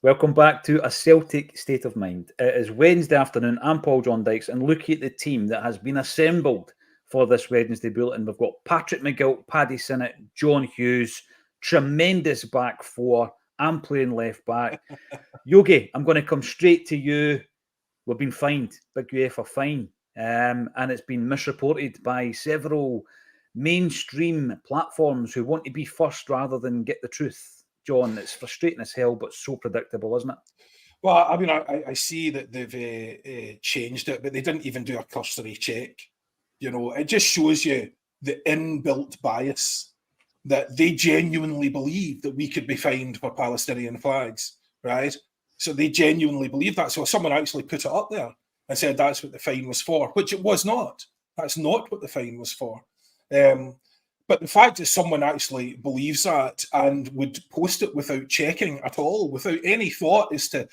Welcome back to A Celtic State of Mind. It is Wednesday afternoon. I'm Paul John Dykes, and looking at the team that has been assembled for this Wednesday bulletin, we've got Patrick McGill, Paddy Sinnott, John Hughes, tremendous back four. I'm playing left back. Yogi, I'm going to come straight to you. We've been fined, big UEFA fine, and it's been misreported by several mainstream platforms who want to be first rather than get the truth. John, it's frustrating as hell, but so predictable, isn't it? Well, I mean, I see that they've changed it, but they didn't even do a cursory check. You know, it just shows you the inbuilt bias that they genuinely believe that we could be fined for Palestinian flags, right? So they genuinely believe that. So someone actually put it up there and said that's what the fine was for, which it was not. That's not what the fine was for. But the fact that someone actually believes that and would post it without checking at all, without any thought as to,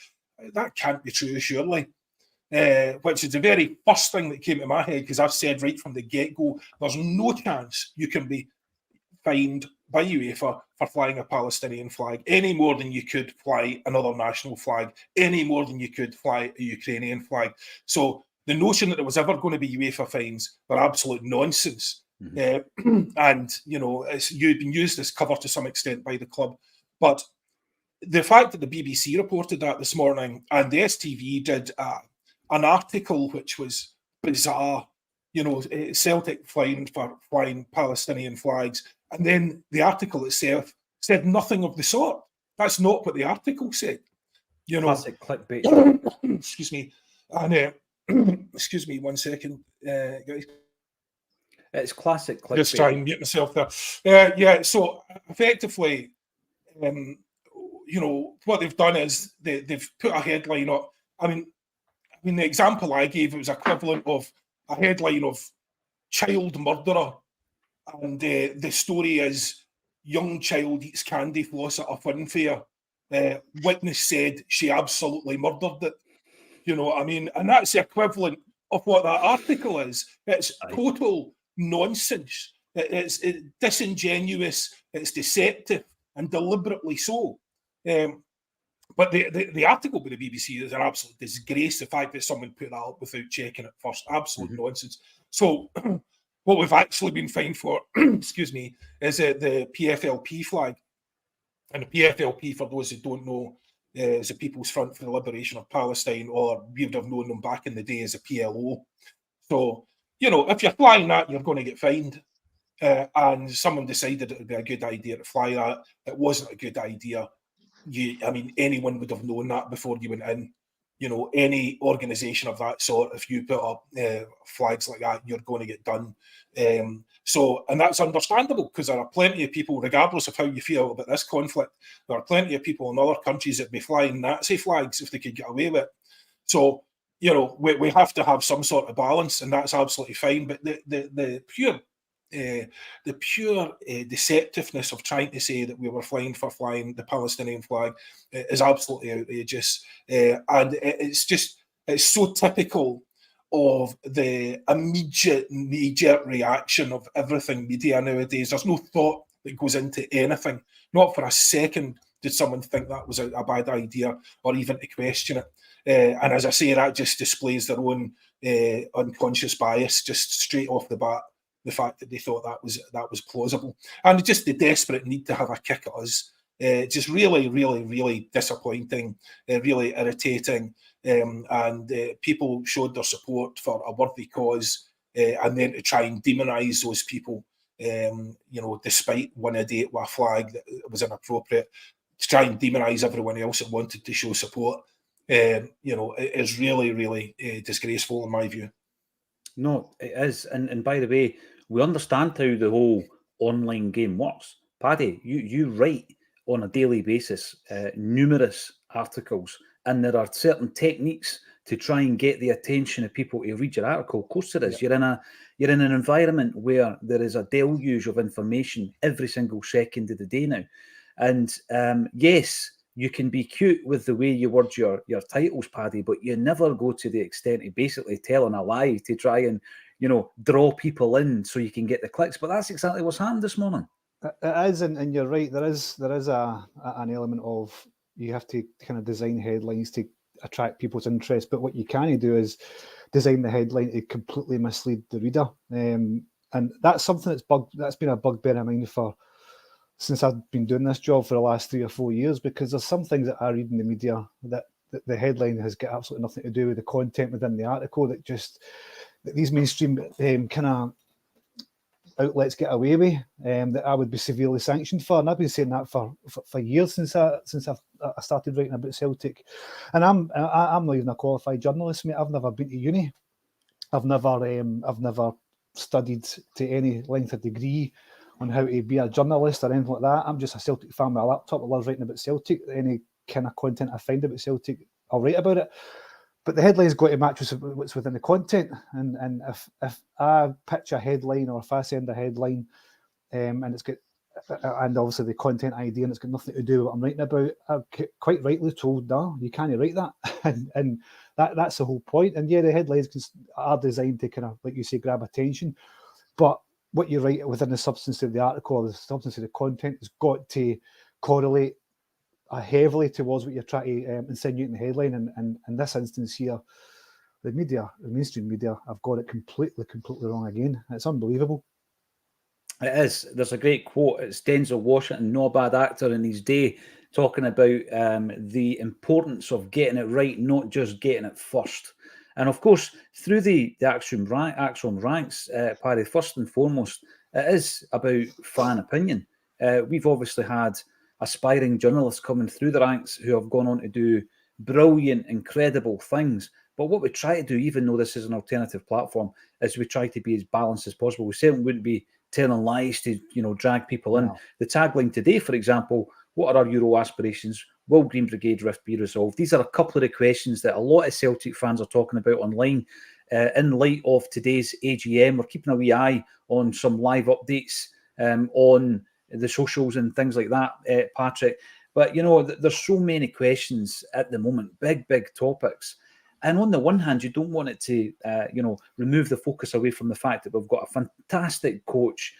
that can't be true, surely. Which is the very first thing that came to my head, because I've said right from the get-go, there's no chance you can be fined by UEFA for flying a Palestinian flag any more than you could fly another national flag, any more than you could fly a Ukrainian flag. So the notion that there was ever going to be UEFA fines were absolute nonsense. And, you know, it's been used as cover to some extent by the club. But the fact that the BBC reported that this morning and the STV did an article which was bizarre, you know, Celtic fined for flying Palestinian flags, and then the article itself said nothing of the sort. That's not what the article said. You know, classic clickbait. Excuse me. And excuse me 1 second, guys. It's classic clickbait. Just try and mute myself there. Yeah, so effectively, you know, what they've done is they've put a headline up. I mean, the example I gave, it was equivalent of a headline of child murderer. And the story is young child eats candy floss at a fun fair. Witness said she absolutely murdered it. You know what I mean? And that's the equivalent of what that article is. It's total nonsense. It's disingenuous, it's deceptive, and deliberately so. But the article by the BBC is an absolute disgrace. The fact that someone put that up without checking it first, absolute nonsense. So what we've actually been fined for, excuse me, is the PFLP flag. And the PFLP, for those who don't know, is the People's Front for the Liberation of Palestine, or we would have known them back in the day as a PLO. So, you know, if you're flying that, you're going to get fined. And someone decided it would be a good idea to fly that. It wasn't a good idea. I mean, anyone would have known that before you went in. You know, any organisation of that sort, if you put up flags like that, you're going to get done. And that's understandable, because there are plenty of people, regardless of how you feel about this conflict, there are plenty of people in other countries that would be flying Nazi flags if they could get away with it. So, you know, we have to have some sort of balance, and that's absolutely fine. But the pure deceptiveness of trying to say that we were fined for flying the Palestinian flag is absolutely outrageous. And it's so typical of the immediate knee-jerk reaction of everything media nowadays. There's no thought that goes into anything. Not for a second did someone think that was a bad idea, or even to question it. And as I say, that just displays their own unconscious bias, just straight off the bat. The fact that they thought that was plausible, and just the desperate need to have a kick at us, just really, really, really disappointing, really irritating, and people showed their support for a worthy cause, and then to try and demonise those people, you know, despite one a date with a flag that was inappropriate, to try and demonise everyone else that wanted to show support, you know, it is really, really disgraceful in my view. No, it is, and by the way, we understand how the whole online game works. Paddy, you write on a daily basis numerous articles, and there are certain techniques to try and get the attention of people to read your article. Of course there is. Yeah. You're in an environment where there is a deluge of information every single second of the day now. And yes, you can be cute with the way you word your titles, Paddy, but you never go to the extent of basically telling a lie to try and, you know, draw people in so you can get the clicks. But that's exactly what's happened this morning. It is, and you're right. There is an element of you have to kind of design headlines to attract people's interest. But what you can do is design the headline to completely mislead the reader, and that's something that's been a bugbear of mine for since I've been doing this job for the last 3 or 4 years. Because there's some things that I read in the media that the headline has got absolutely nothing to do with the content within the article. That these mainstream kind of outlets get away with, that I would be severely sanctioned for. And I've been saying that for years since I started writing about Celtic. And I'm not even a qualified journalist, mate. I've never been to uni. I've never studied to any length of degree on how to be a journalist or anything like that. I'm just a Celtic fan with a laptop. I love writing about Celtic. Any kind of content I find about Celtic, I'll write about it. But the headline's got to match what's within the content. And if I pitch a headline or if I send a headline and it's got, and obviously the content idea and it's got nothing to do with what I'm writing about, I'm quite rightly told, no, you can't write that. and that's the whole point. And yeah, the headlines are designed to kind of, like you say, grab attention. But what you write within the substance of the article or the substance of the content has got to correlate heavily towards what you're trying to insinuate in the headline. And in this instance here, the mainstream media, have got it completely wrong again. It's unbelievable. It is. There's a great quote. It's Denzel Washington, no bad actor in his day, talking about the importance of getting it right, not just getting it first. And of course, through the Acsom ranks, Paddy, first and foremost, it is about fan opinion. We've obviously had aspiring journalists coming through the ranks who have gone on to do brilliant, incredible things. But what we try to do, even though this is an alternative platform, is we try to be as balanced as possible. We certainly wouldn't be telling lies to, drag people in. No. The tagline today, for example, what are our Euro aspirations? Will Green Brigade rift be resolved? These are a couple of the questions that a lot of Celtic fans are talking about online. In light of today's AGM, we're keeping a wee eye on some live updates on the socials and things like that, Patrick. But, there's so many questions at the moment, big topics. And on the one hand, you don't want it to, remove the focus away from the fact that we've got a fantastic coach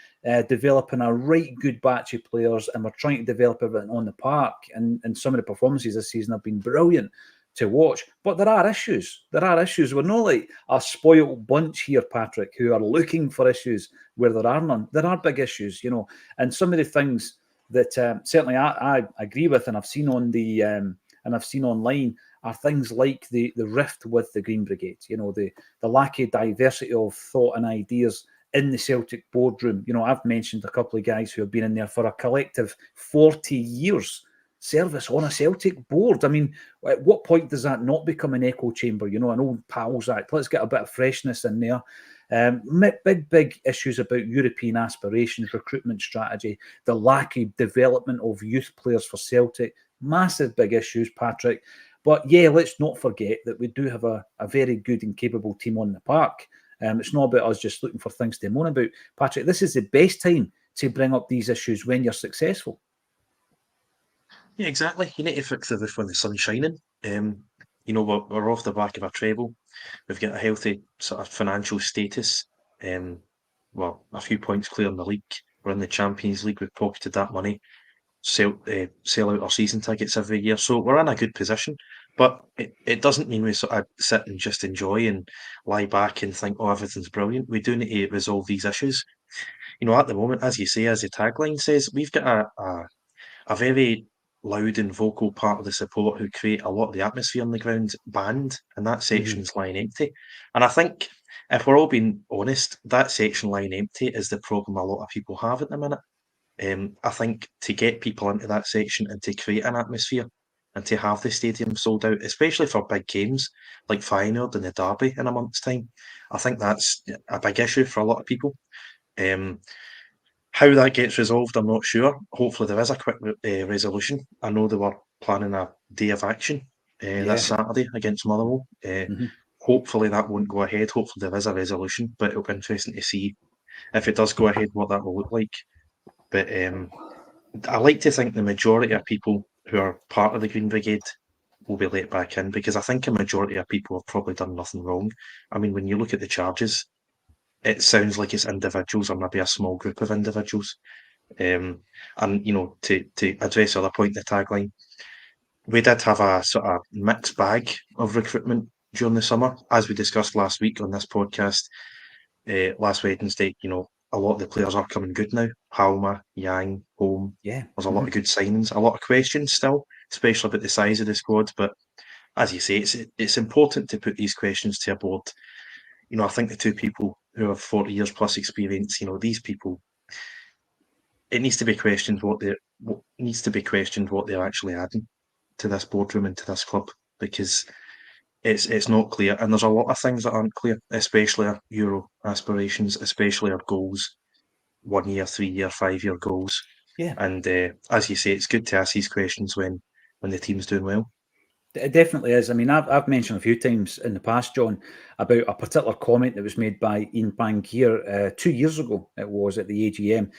developing a right good batch of players, and we're trying to develop everything on the park. And some of the performances this season have been brilliant to watch. But there are issues. We're not like a spoiled bunch here, Patrick, who are looking for issues where there are none. There are big issues, and some of the things that certainly I agree with, and I've seen on the and I've seen online, are things like the rift with the Green Brigade, the lack of diversity of thought and ideas in the Celtic boardroom. I've mentioned a couple of guys who have been in there for a collective 40 years service on a Celtic board. I mean, at what point does that not become an echo chamber? An old pals act. Let's get a bit of freshness in there. Big issues about European aspirations, recruitment strategy, the lack of development of youth players for Celtic. Massive big issues, Patrick. But yeah, let's not forget that we do have a very good and capable team on the park. It's not about us just looking for things to moan about. Patrick, this is the best time to bring up these issues when you're successful. Yeah, exactly. You need to fix the roof when the sun's shining. We're off the back of a treble. We've got a healthy sort of financial status. A few points clear in the league. We're in the Champions League. We've pocketed that money. Sell out our season tickets every year. So we're in a good position. But it doesn't mean we sort of sit and just enjoy and lie back and think, oh, everything's brilliant. We do need to resolve these issues. At the moment, as you say, as the tagline says, we've got a very loud and vocal part of the support who create a lot of the atmosphere on the ground banned, and that section's lying empty. And I think, if we're all being honest, that section lying empty is the problem a lot of people have at the minute. I think to get people into that section and to create an atmosphere and to have the stadium sold out, especially for big games like Feyenoord and the Derby in a month's time, I think that's a big issue for a lot of people. How that gets resolved, I'm not sure. Hopefully there is a quick resolution. I know they were planning a day of action this Saturday against Motherwell. Hopefully that won't go ahead. Hopefully there is a resolution, but it'll be interesting to see if it does go ahead, what that will look like. But I like to think the majority of people who are part of the Green Brigade will be let back in, because I think a majority of people have probably done nothing wrong. I mean, when you look at the charges, it sounds like it's individuals or maybe a small group of individuals. And to address the other point, the tagline, we did have a sort of mixed bag of recruitment during the summer, as we discussed last week on this podcast. Last Wednesday, a lot of the players are coming good now. Palmer, Yang, Home. Yeah. There's a lot of good signings, a lot of questions still, especially about the size of the squad. But as you say, it's important to put these questions to a board. I think the two people who have 40 years plus experience, these people, it needs to be questioned what they're actually adding to this boardroom and to this club, because it's not clear, and there's a lot of things that aren't clear, especially our Euro aspirations, especially our goals, 1 year, 3 year, 5 year goals. Yeah. And as you say, it's good to ask these questions when the team's doing well. It definitely is. I mean, I've mentioned a few times in the past, John, about a particular comment that was made by Ian Bankier 2 years ago. It was at the AGM.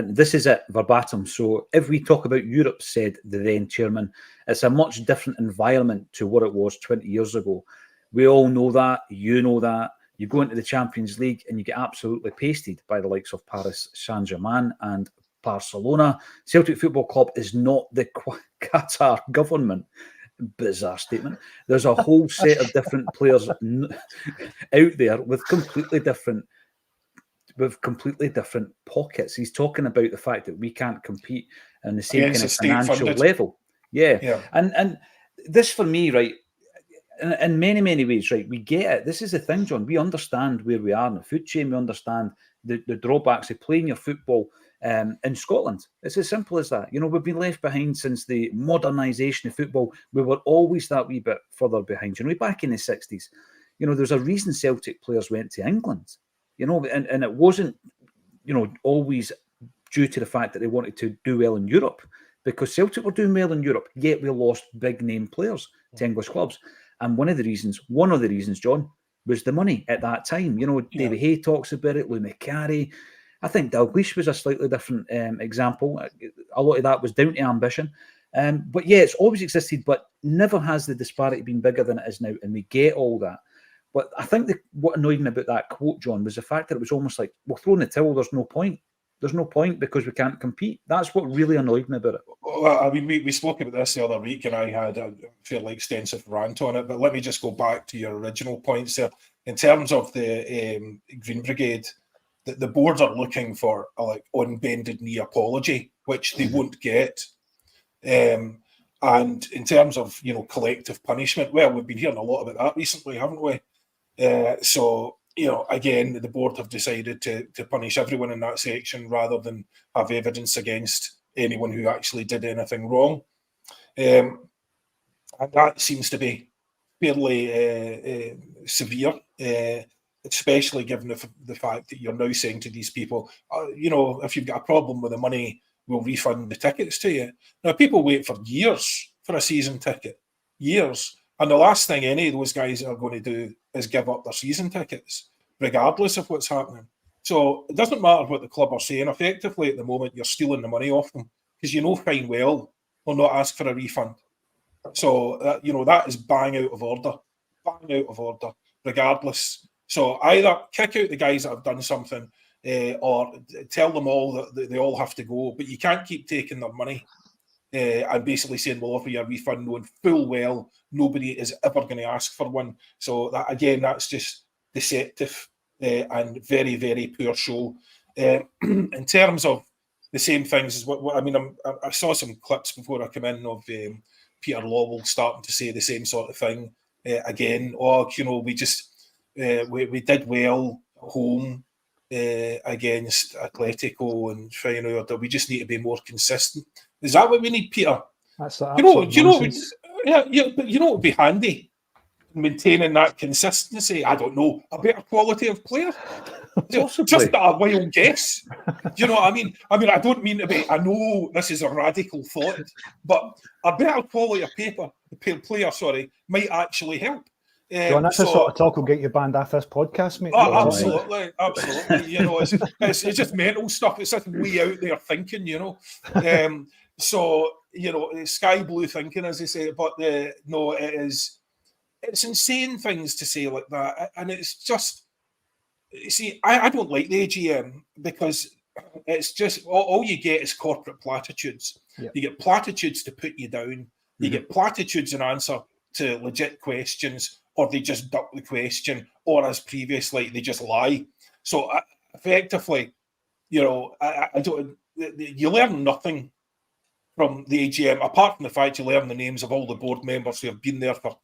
This is it verbatim. So if we talk about Europe, said the then chairman, it's a much different environment to what it was 20 years ago. We all know that. You know that. You go into the Champions League and you get absolutely pasted by the likes of Paris Saint-Germain and Barcelona. Celtic Football Club is not the Qatar government. Bizarre statement. There's a whole set of different players out there with completely different pockets. He's talking about the fact that we can't compete on the same kind of financial level. Yeah. And this for me, right, in many, many ways, right, we get it. This is the thing, John. We understand where we are in the food chain. We understand the drawbacks of playing your football in Scotland. It's as simple as that. We've been left behind since the modernisation of football. We were always that wee bit further behind. Back in the 60s, there's a reason Celtic players went to England, and it wasn't, always due to the fact that they wanted to do well in Europe, because Celtic were doing well in Europe, yet we lost big name players to English clubs. And one of the reasons, John, was the money at that time. David Hay talks about it, Lou McCarry. I think Dalglish was a slightly different example. A lot of that was down to ambition. But yeah, it's always existed, but never has the disparity been bigger than it is now. And we get all that. But I think what annoyed me about that quote, John, was the fact that it was almost like, we're throwing the towel, there's no point. There's no point because we can't compete. That's what really annoyed me about it. Well, I mean, we spoke about this the other week, and I had a fairly extensive rant on it. But let me just go back to your original points there. In terms of the Green Brigade, the board are looking for a on bended knee apology, which they won't get. And in terms of collective punishment, well, we've been hearing a lot about that recently, haven't we? So again, the board have decided to punish everyone in that section rather than have evidence against anyone who actually did anything wrong. And that seems to be fairly severe, especially given the fact that you're now saying to these people, if you've got a problem with the money, we'll refund the tickets to you. Now, people wait for years for a season ticket, years. And the last thing any of those guys are going to do is give up their season tickets, regardless of what's happening. So it doesn't matter what the club are saying. Effectively, at the moment, you're stealing the money off them because fine well they'll not ask for a refund. So, that is bang out of order, regardless. So either kick out the guys that have done something or tell them all that they all have to go. But you can't keep taking their money and basically saying we'll offer you a refund, knowing full well nobody is ever going to ask for one. So that, again, that's just deceptive and very, very poor show. In terms of the same things as what I mean, I saw some clips before I came in of Peter Lawwell starting to say the same sort of thing again. We just we did well at home against Atletico and Feyenoord. We just need to be more consistent. Is that what we need, Peter? That's nonsense. But what would be handy? Maintaining that consistency. I don't know, a better quality of player. Just a wild guess. Do you know what I mean? I don't mean to be. I know this is a radical thought, but a better quality of player, might actually help. John, that's the sort of talk will get you banned off this podcast, mate. Oh, absolutely. It's just mental stuff. It's just way out there thinking, sky blue thinking, as they say. But no, it's insane things to say like that, and it's just. See, I don't like the AGM because it's just all you get is corporate platitudes. Yeah. You get platitudes to put you down. You get platitudes in answer to legit questions, or they just duck the question, or as previously, they just lie. So effectively, you know, I don't. You learn nothing from the AGM apart from the fact you learn the names of all the board members who have been there for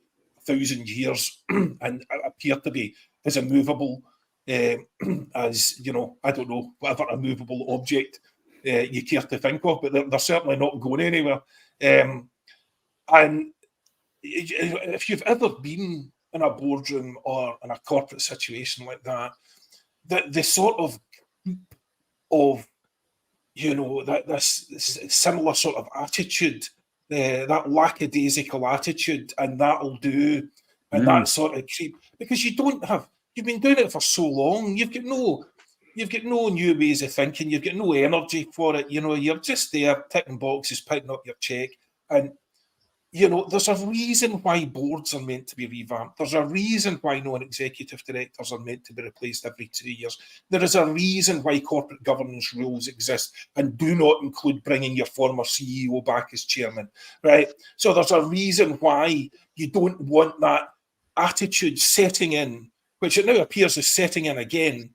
1,000 years and appear to be as immovable as, you know, I don't know, whatever immovable object you care to think of, but they're certainly not going anywhere. And if you've ever been in a boardroom or in a corporate situation like that, the sort of you know, this similar sort of attitude, that lackadaisical attitude, and that'll do, and that sort of creep, because you've been doing it for so long, you've got no new ways of thinking, you've got no energy for it, you know, you're just there ticking boxes, picking up your check, and you know, there's a reason why boards are meant to be revamped. There's a reason why non-executive directors are meant to be replaced every 2 years. There is a reason why corporate governance rules exist and do not include bringing your former CEO back as chairman, right? So there's a reason why you don't want that attitude setting in, which it now appears is setting in again.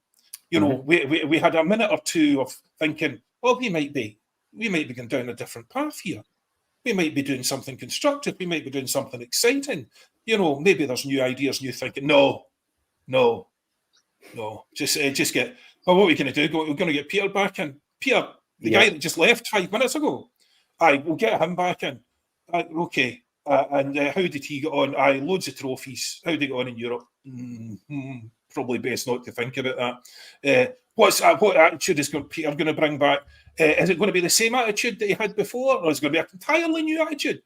You know, we had a minute or two of thinking, well, we might be going down a different path here. We might be doing something constructive. We might be doing something exciting. You know, maybe there's new ideas, new thinking. No. Just get. Well, what are we going to do? We're going to get Peter back in. Peter, the guy that just left 5 minutes ago. We'll get him back in. Okay. And how did he get on? Loads of trophies. How did he get on in Europe? Probably best not to think about that. What attitude is Peter going to bring back? Is it going to be the same attitude that he had before, or is it going to be an entirely new attitude?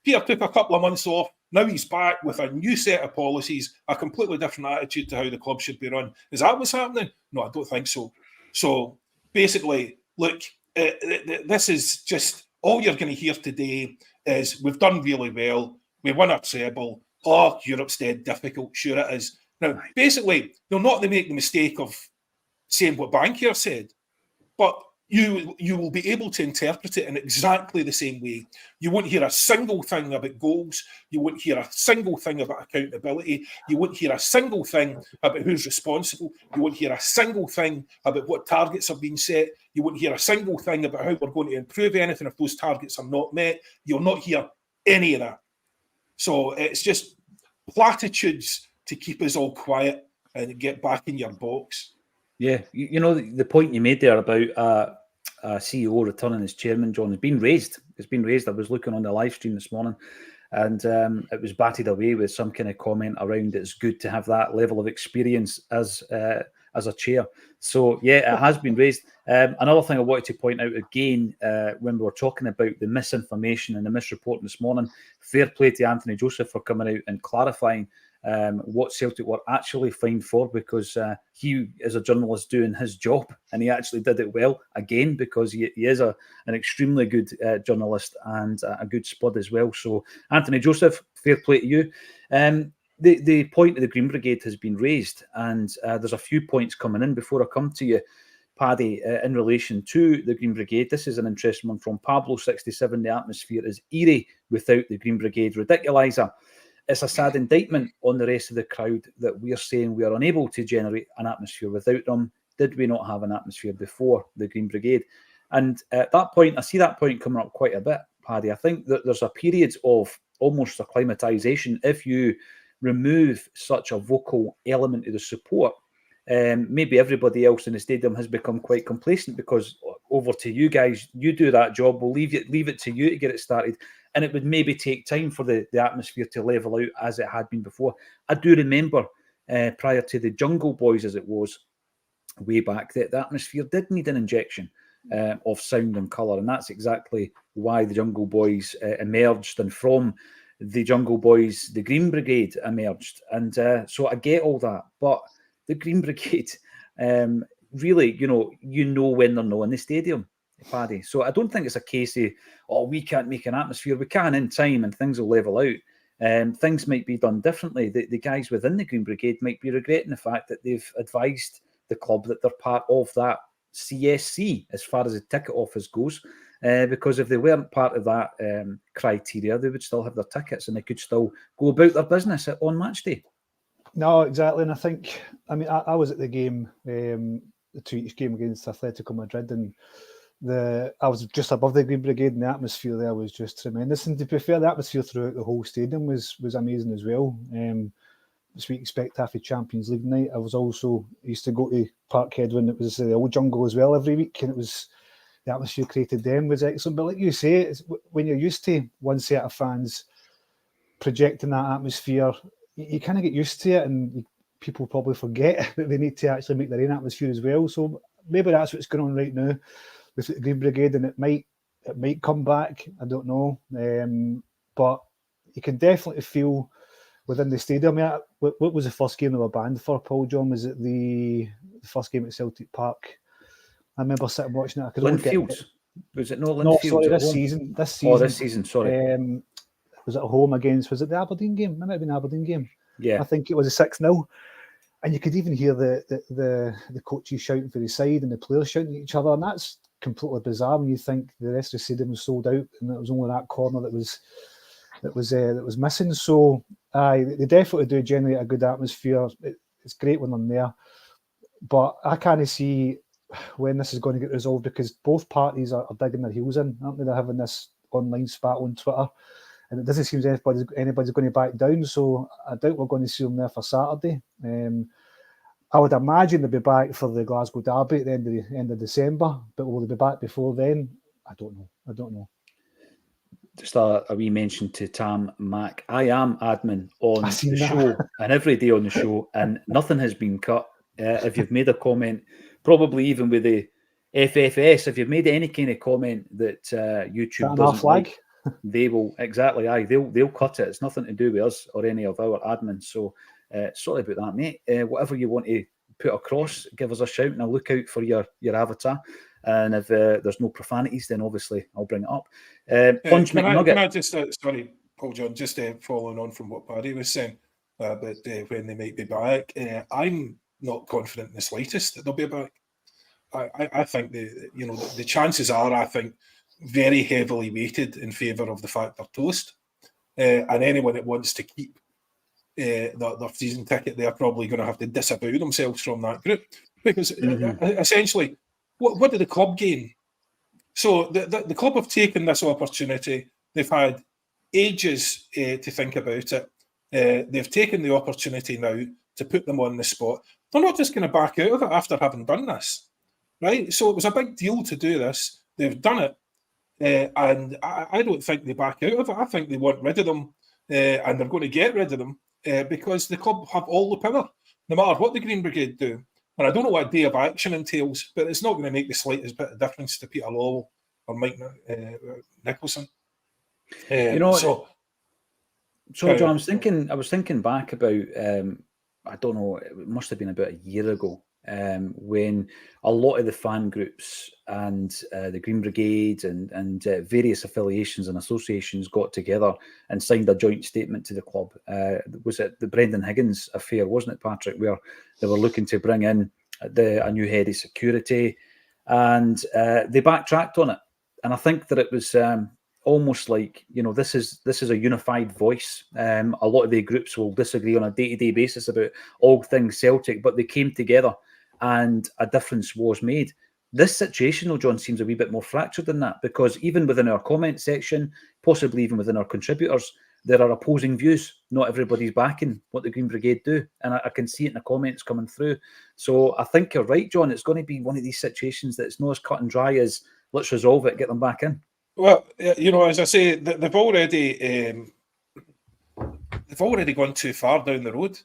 Peter took a couple of months off. Now he's back with a new set of policies, a completely different attitude to how the club should be run. Is that what's happening? No, I don't think so. So basically, look, this is just all you're going to hear today is we've done really well. We won a treble. Oh, Europe's dead difficult. Sure it is. Now, basically, they'll not make the mistake of saying what Bankier said, but you will be able to interpret it in exactly the same way. You won't hear a single thing about goals. You won't hear a single thing about accountability. You won't hear a single thing about who's responsible. You won't hear a single thing about what targets have been set. You won't hear a single thing about how we're going to improve anything if those targets are not met. You'll not hear any of that. So it's just platitudes to keep us all quiet and get back in your box. Yeah, you know, the point you made there about a CEO returning as chairman, John, has been raised. It's been raised. I was looking on the live stream this morning, and it was batted away with some kind of comment around it's good to have that level of experience as a chair. So, yeah, it has been raised. Another thing I wanted to point out again, when we were talking about the misinformation and the misreporting this morning, fair play to Anthony Joseph for coming out and clarifying what Celtic were actually fined for, because he is a journalist doing his job, and he actually did it well again, because he is an extremely good journalist and a good spud as well. So Anthony Joseph, fair play to you. The point of the Green Brigade has been raised, and there's a few points coming in before I come to you, Paddy, in relation to the Green Brigade. This is an interesting one from Pablo67. The atmosphere is eerie without the Green Brigade ridiculizer. It's a sad indictment on the rest of the crowd that we are saying we are unable to generate an atmosphere without them. Did we not have an atmosphere before the Green Brigade? And at that point, I see that point coming up quite a bit, Paddy. I think that there's a period of almost acclimatization. If you remove such a vocal element of the support, maybe everybody else in the stadium has become quite complacent, because over to you guys, you do that job. We'll leave it to you to get it started. And it would maybe take time for the atmosphere to level out as it had been before. I do remember prior to the Jungle Boys, as it was way back, that the atmosphere did need an injection of sound and colour. And that's exactly why the Jungle Boys emerged. And from the Jungle Boys, the Green Brigade emerged. And so I get all that. But the Green Brigade, really, you know when they're not in the stadium, Paddy. So I don't think it's a case of, we can't make an atmosphere. We can in time, and things will level out. Things might be done differently. The guys within the Green Brigade might be regretting the fact that they've advised the club that they're part of that CSC as far as the ticket office goes, because if they weren't part of that criteria, they would still have their tickets and they could still go about their business on match day. No, exactly. And I think, I mean, I was at the game, the 2 game against Atletico Madrid, and I was just above the Green Brigade, and the atmosphere there was just tremendous. And to be fair, the atmosphere throughout the whole stadium was amazing as well. As we expect after Champions League night, I used to go to Parkhead when it was the old jungle as well every week, and it was the atmosphere created then was excellent. But like you say, it's, when you're used to one set of fans projecting that atmosphere, you kind of get used to it, and people probably forget that they need to actually make their own atmosphere as well. So maybe that's what's going on right now with the Green Brigade, and it might come back. I don't know, but you can definitely feel within the stadium. Yeah, what was the first game they were banned for, Paul John? Was it the first game at Celtic Park? I remember sitting watching it. Linfields. Was it not Linfields? No, sorry, this season. Oh, this season, sorry. Was it at home against, was it the Aberdeen game? It might have been the Aberdeen game. Yeah. I think it was a 6-0. And you could even hear the coaches shouting for the side and the players shouting at each other. And that's completely bizarre when you think the rest of the stadium was sold out and it was only that corner that was missing. So they definitely do generate a good atmosphere. It's great when they're there. But I kind of see when this is going to get resolved, because both parties are digging their heels in, aren't they? They're having this online spat on Twitter. And it doesn't seem as anybody's going to back down. So I doubt we're going to see them there for Saturday. I would imagine they'll be back for the Glasgow Derby at the end of December. But will they be back before then? I don't know. Just a wee mention to Tam Mac. I am admin on the show and every day on the show, and nothing has been cut. If you've made a comment, probably even with the FFS, if you've made any kind of comment that YouTube doesn't like, they will they'll cut it. It's nothing to do with us or any of our admins. So sorry about that, mate. Whatever you want to put across, give us a shout, and I'll look out for your avatar. And if there's no profanities, then obviously I'll bring it up. Can I just sorry, Paul John, just following on from what Paddy was saying about when they might be back. I'm not confident in the slightest that they'll be back. I think the chances are, I think, very heavily weighted in favour of the fact they're toast. And anyone that wants to keep their season ticket, they're probably going to have to disavow themselves from that group. Because essentially, what did the club gain? So the club have taken this opportunity. They've had ages to think about it. They've taken the opportunity now to put them on the spot. They're not just going to back out of it after having done this, right? So it was a big deal to do this. They've done it. And I don't think they back out of it. I think they want rid of them, and they're going to get rid of them because the club have all the power, no matter what the Green Brigade do. And I don't know what a day of action entails, but it's not going to make the slightest bit of difference to Peter Lawwell or Mike Nicholson. So John, I was thinking back about I don't know, it must have been about a year ago. When a lot of the fan groups and the Green Brigade and various affiliations and associations got together and signed a joint statement to the club. Was it the Brendan Higgins affair, wasn't it, Patrick, where they were looking to bring in a new head of security, and they backtracked on it. And I think that it was almost like, this is a unified voice. A lot of the groups will disagree on a day-to-day basis about all things Celtic, but they came together and a difference was made. This situation, though, John, seems a wee bit more fractured than that, because even within our comment section, possibly even within our contributors, there are opposing views. Not everybody's backing what the Green Brigade do, and I can see it in the comments coming through. So I think you're right, John. It's going to be one of these situations that it's not as cut and dry as let's resolve it, get them back in. Well, as I say, they've already gone too far down the road.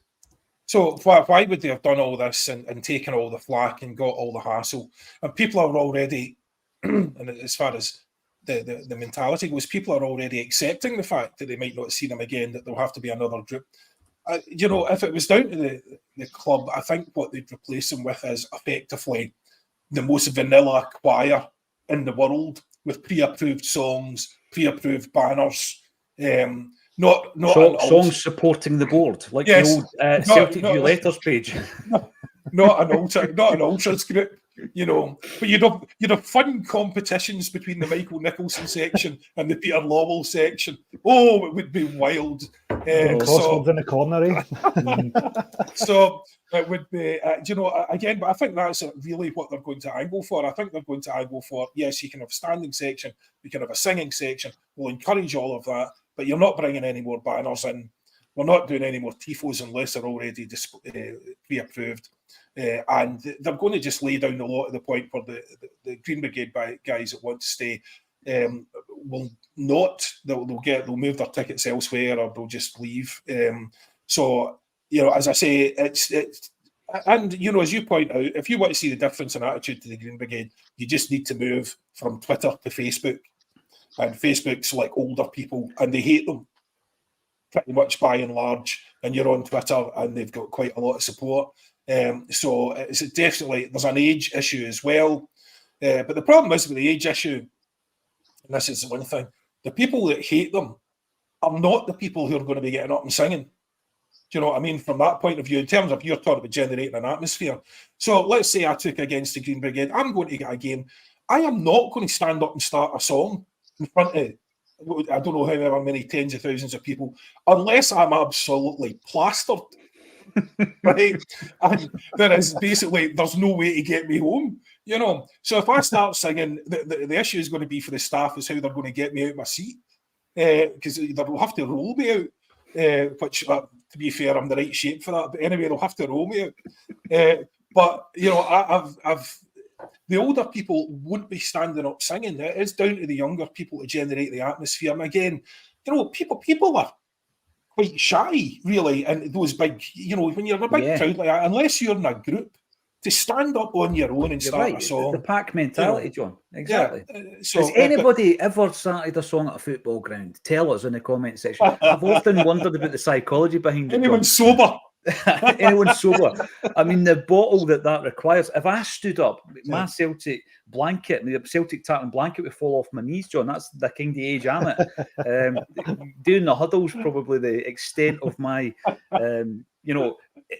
So why would they have done all this and taken all the flack and got all the hassle? And people are already, and as far as the mentality goes, people are already accepting the fact that they might not see them again, that there'll have to be another group. If it was down to the club, I think what they'd replace them with is effectively the most vanilla choir in the world, with pre-approved songs, pre-approved banners, songs supporting the board, like the old Celtic View Letters page. Not an ultras group. you know. But you'd have fun competitions between the Michael Nicholson section and the Peter Lawwell section. Oh, it would be wild. Crosswords in the corner, So it would be, again, but I think that's really what they're going to angle for. I think they're going to angle for, yes, you can have a standing section, you can have a singing section, we'll encourage all of that, but you're not bringing any more banners in. We're not doing any more tifos unless they're already pre-approved. And they're going to just lay down the law to the point where the Green Brigade guys that want to stay will not. They'll move their tickets elsewhere, or they'll just leave. So as I say, it's and as you point out, if you want to see the difference in attitude to the Green Brigade, you just need to move from Twitter to Facebook. And Facebook's like older people, and they hate them pretty much by and large. And you're on Twitter, and they've got quite a lot of support. So it's definitely, there's an age issue as well. But the problem is with the age issue, and this is the one thing, the people that hate them are not the people who are going to be getting up and singing. Do you know what I mean? From that point of view, in terms of you're talking about generating an atmosphere. So let's say I took against the Green Brigade. I'm going to get a game. I am not going to stand up and start a song in front of, I don't know however many tens of thousands of people, unless I'm absolutely plastered. Right? And there is basically, there's no way to get me home. So if I start singing, the issue is going to be for the staff is how they're going to get me out of my seat, because they'll have to roll me out, which to be fair, I'm the right shape for that, but anyway, they'll have to roll me out. But I've the older people won't be standing up singing. It is down to the younger people to generate the atmosphere. And again, people are quite shy, really, and those big, when you're in a big crowd like that, unless you're in a group, to stand up on your own and start a song. The pack mentality, John. Exactly. Yeah. Has anybody ever started a song at a football ground? Tell us in the comment section. I've often wondered about the psychology behind it. Anyone sober? Anyone sober? I mean, the bottle that requires. If I stood up, my Celtic blanket, the Celtic tartan blanket would fall off my knees, John. That's the kind of age I'm at. Doing the huddle's probably the extent of my,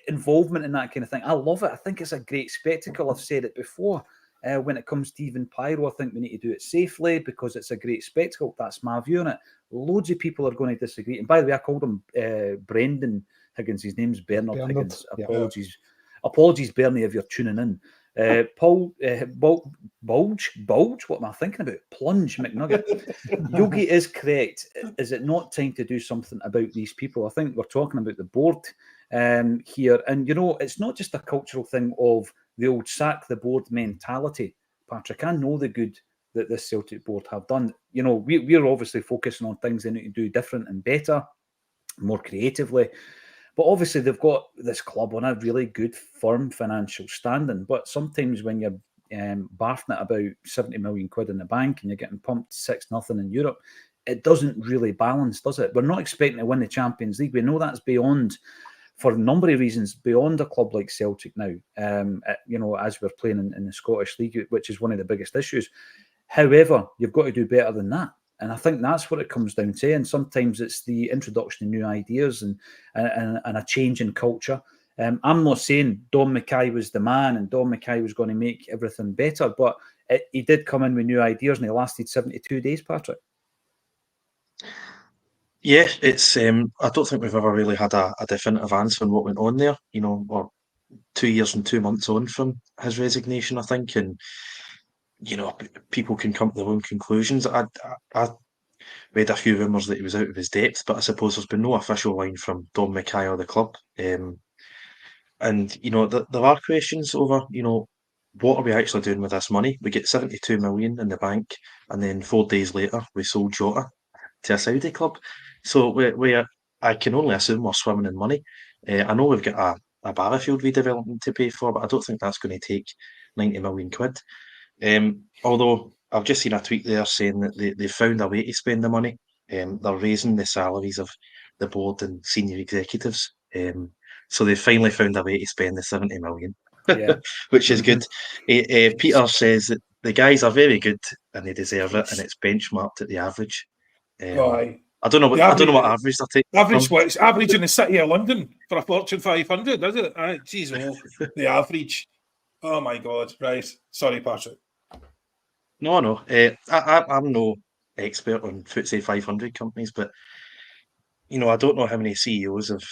involvement in that kind of thing. I love it. I think it's a great spectacle. I've said it before. When it comes to even pyro, I think we need to do it safely because it's a great spectacle. That's my view on it. Loads of people are going to disagree. And by the way, I called him Brendan Higgins. His name's Bernard Higgins. Apologies. Apologies, Bernie, if you're tuning in. Paul, Bulge, what am I thinking about? Plunge McNugget. Yogi is correct. Is it not time to do something about these people? I think we're talking about the board here. And, it's not just a cultural thing of the old sack the board mentality. Patrick, I know the good that this Celtic board have done. We're obviously focusing on things they need to do different and better, more creatively. But obviously, they've got this club on a really good, firm financial standing. But sometimes when you're barfing at about 70 million quid in the bank and you're getting pumped 6-0 in Europe, it doesn't really balance, does it? We're not expecting to win the Champions League. We know that's beyond, for a number of reasons, beyond a club like Celtic now, as we're playing in the Scottish League, which is one of the biggest issues. However, you've got to do better than that. And I think that's what it comes down to. And sometimes it's the introduction of new ideas and a change in culture. I'm not saying Don Mackay was the man and Don Mackay was going to make everything better, but he did come in with new ideas and he lasted 72 days, Patrick. Yeah, it's. I don't think we've ever really had a definitive answer on what went on there. We're 2 years and 2 months on from his resignation, I think, and people can come to their own conclusions. I read a few rumours that he was out of his depth, but I suppose there's been no official line from Don Mackay or the club. And there are questions over, what are we actually doing with this money? We get 72 million in the bank, and then 4 days later we sold Jota to a Saudi club. So I can only assume we're swimming in money. I know we've got a Barrafield redevelopment to pay for, but I don't think that's going to take 90 million quid. Although I've just seen a tweet there saying that they found a way to spend the money. They're raising the salaries of the board and senior executives. So they finally found a way to spend the 70 million, which is good. Peter says that the guys are very good and they deserve it, and it's benchmarked at the average. I don't know what average they're taking. It's average in the city of London for a Fortune 500, is it? Jeez, the average. Oh my God! Right, sorry, Patrick. No. I'm no expert on FTSE 500 companies, but I don't know how many CEOs of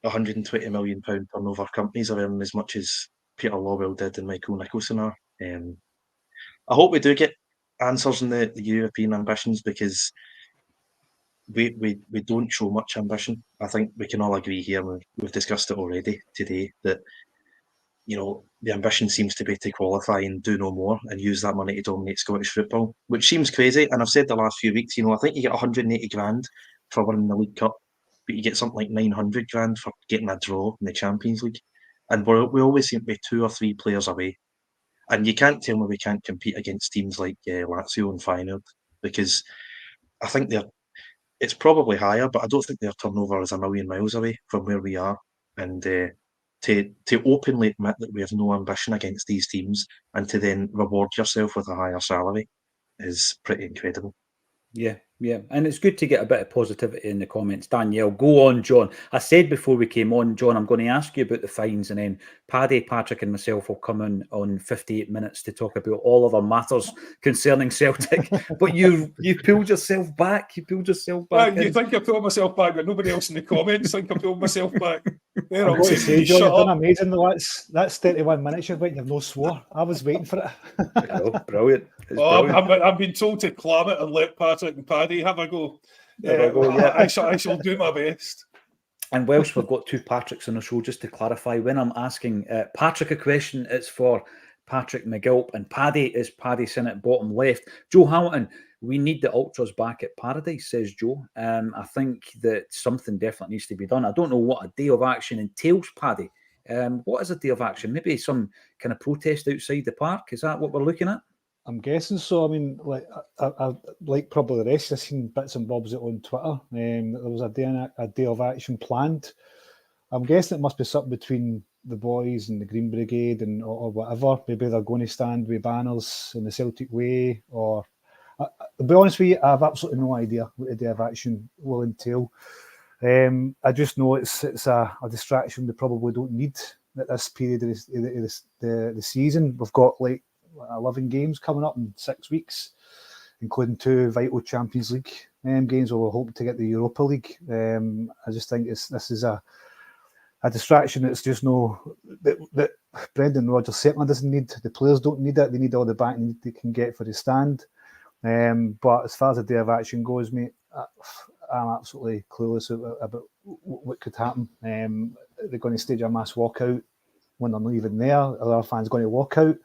£120 million turnover companies are earning as much as Peter Lawwell did and Michael Nicholson are. I hope we do get answers in the European ambitions, because we don't show much ambition. I think we can all agree here, and we've discussed it already today, that the ambition seems to be to qualify and do no more and use that money to dominate Scottish football, which seems crazy. And I've said the last few weeks, I think you get 180 grand for winning the League Cup, but you get something like 900 grand for getting a draw in the Champions League. And we always seem to be 2 or 3 players away. And you can't tell me we can't compete against teams like Lazio and Feyenoord, because I think it's probably higher, but I don't think their turnover is a million miles away from where we are. And to openly admit that we have no ambition against these teams, and to then reward yourself with a higher salary, is pretty incredible. Yeah. And it's good to get a bit of positivity in the comments. Danielle, go on, John. I said before we came on, John, I'm going to ask you about the fines, and then Paddy, Patrick and myself will come in on 58 minutes to talk about all other matters concerning Celtic. But you pulled yourself back. You pulled yourself back. You think I pulled myself back, but nobody else in the comments think I pulled myself back. I'm going to say, John, you've done amazing. That's 31 minutes you've went, you've no swore. I was waiting for it. Oh, brilliant. I've been told to clam it and let Patrick and Paddy have a go. Yeah. I shall do my best. And whilst we've got 2 Patricks on the show, just to clarify, when I'm asking Patrick a question, it's for Patrick McGilp, and Paddy is Paddy Sinnott, bottom left. Joe Hamilton, we need the Ultras back at Paradise, says Joe. I think that something definitely needs to be done. I don't know what a day of action entails, Paddy. What is a day of action? Maybe some kind of protest outside the park? Is that what we're looking at? I'm guessing so. I mean, I like probably the rest, I've seen bits and bobs on Twitter. There was a day of action planned. I'm guessing it must be something between the boys and the Green Brigade or whatever. Maybe they're going to stand with banners in the Celtic way, or I'll be honest with you, I have absolutely no idea what a day of action will entail. I just know it's a distraction we probably don't need at this period of the season. We've got like 11 games coming up in 6 weeks, including 2 vital Champions League games where we're hoping to get the Europa League. I just think this is a distraction that's just that Brendan Rodgers certainly doesn't need. The players don't need it. They need all the backing they can get for the stand. But as far as the day of action goes, mate, I'm absolutely clueless about what could happen. They're going to stage a mass walkout when they're not even there. Other fans going to walk out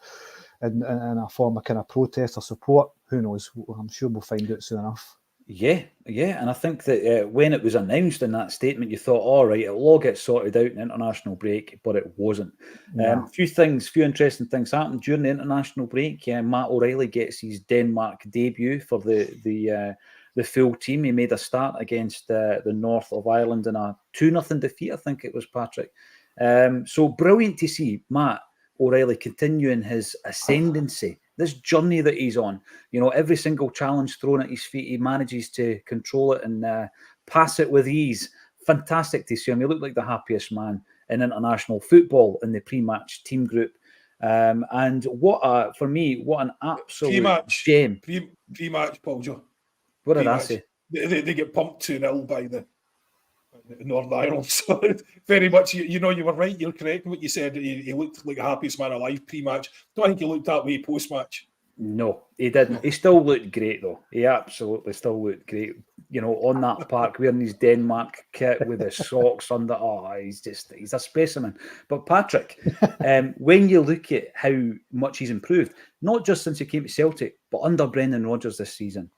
in a form of kind of protest or support. Who knows? I'm sure we'll find out soon enough. Yeah, and I think that when it was announced in that statement, you thought, all right, it'll all get sorted out in international break, but it wasn't. No. Few interesting things happened during the international break. Matt O'Reilly gets his Denmark debut for the full team. He made a start against the North of Ireland in a 2-0 defeat, I think it was, Patrick. So brilliant to see Matt O'Reilly continuing his ascendancy, this journey that he's on. Every single challenge thrown at his feet, he manages to control it and pass it with ease. Fantastic to see him. He looked like the happiest man in international football in the pre-match team group. And for me, what an absolute gem. Pre-match, Paul Joe. What did I say? They get pumped 2-0 by the Northern Ireland. So very much, you were right. You're correct in what you said. He looked like the happiest man alive pre-match. Don't think he looked that way post-match. No, he didn't. He still looked great, though. He absolutely still looked great. On that park, wearing his Denmark kit with his socks under. Oh, he's a specimen. But Patrick, when you look at how much he's improved, not just since he came to Celtic, but under Brendan Rodgers this season,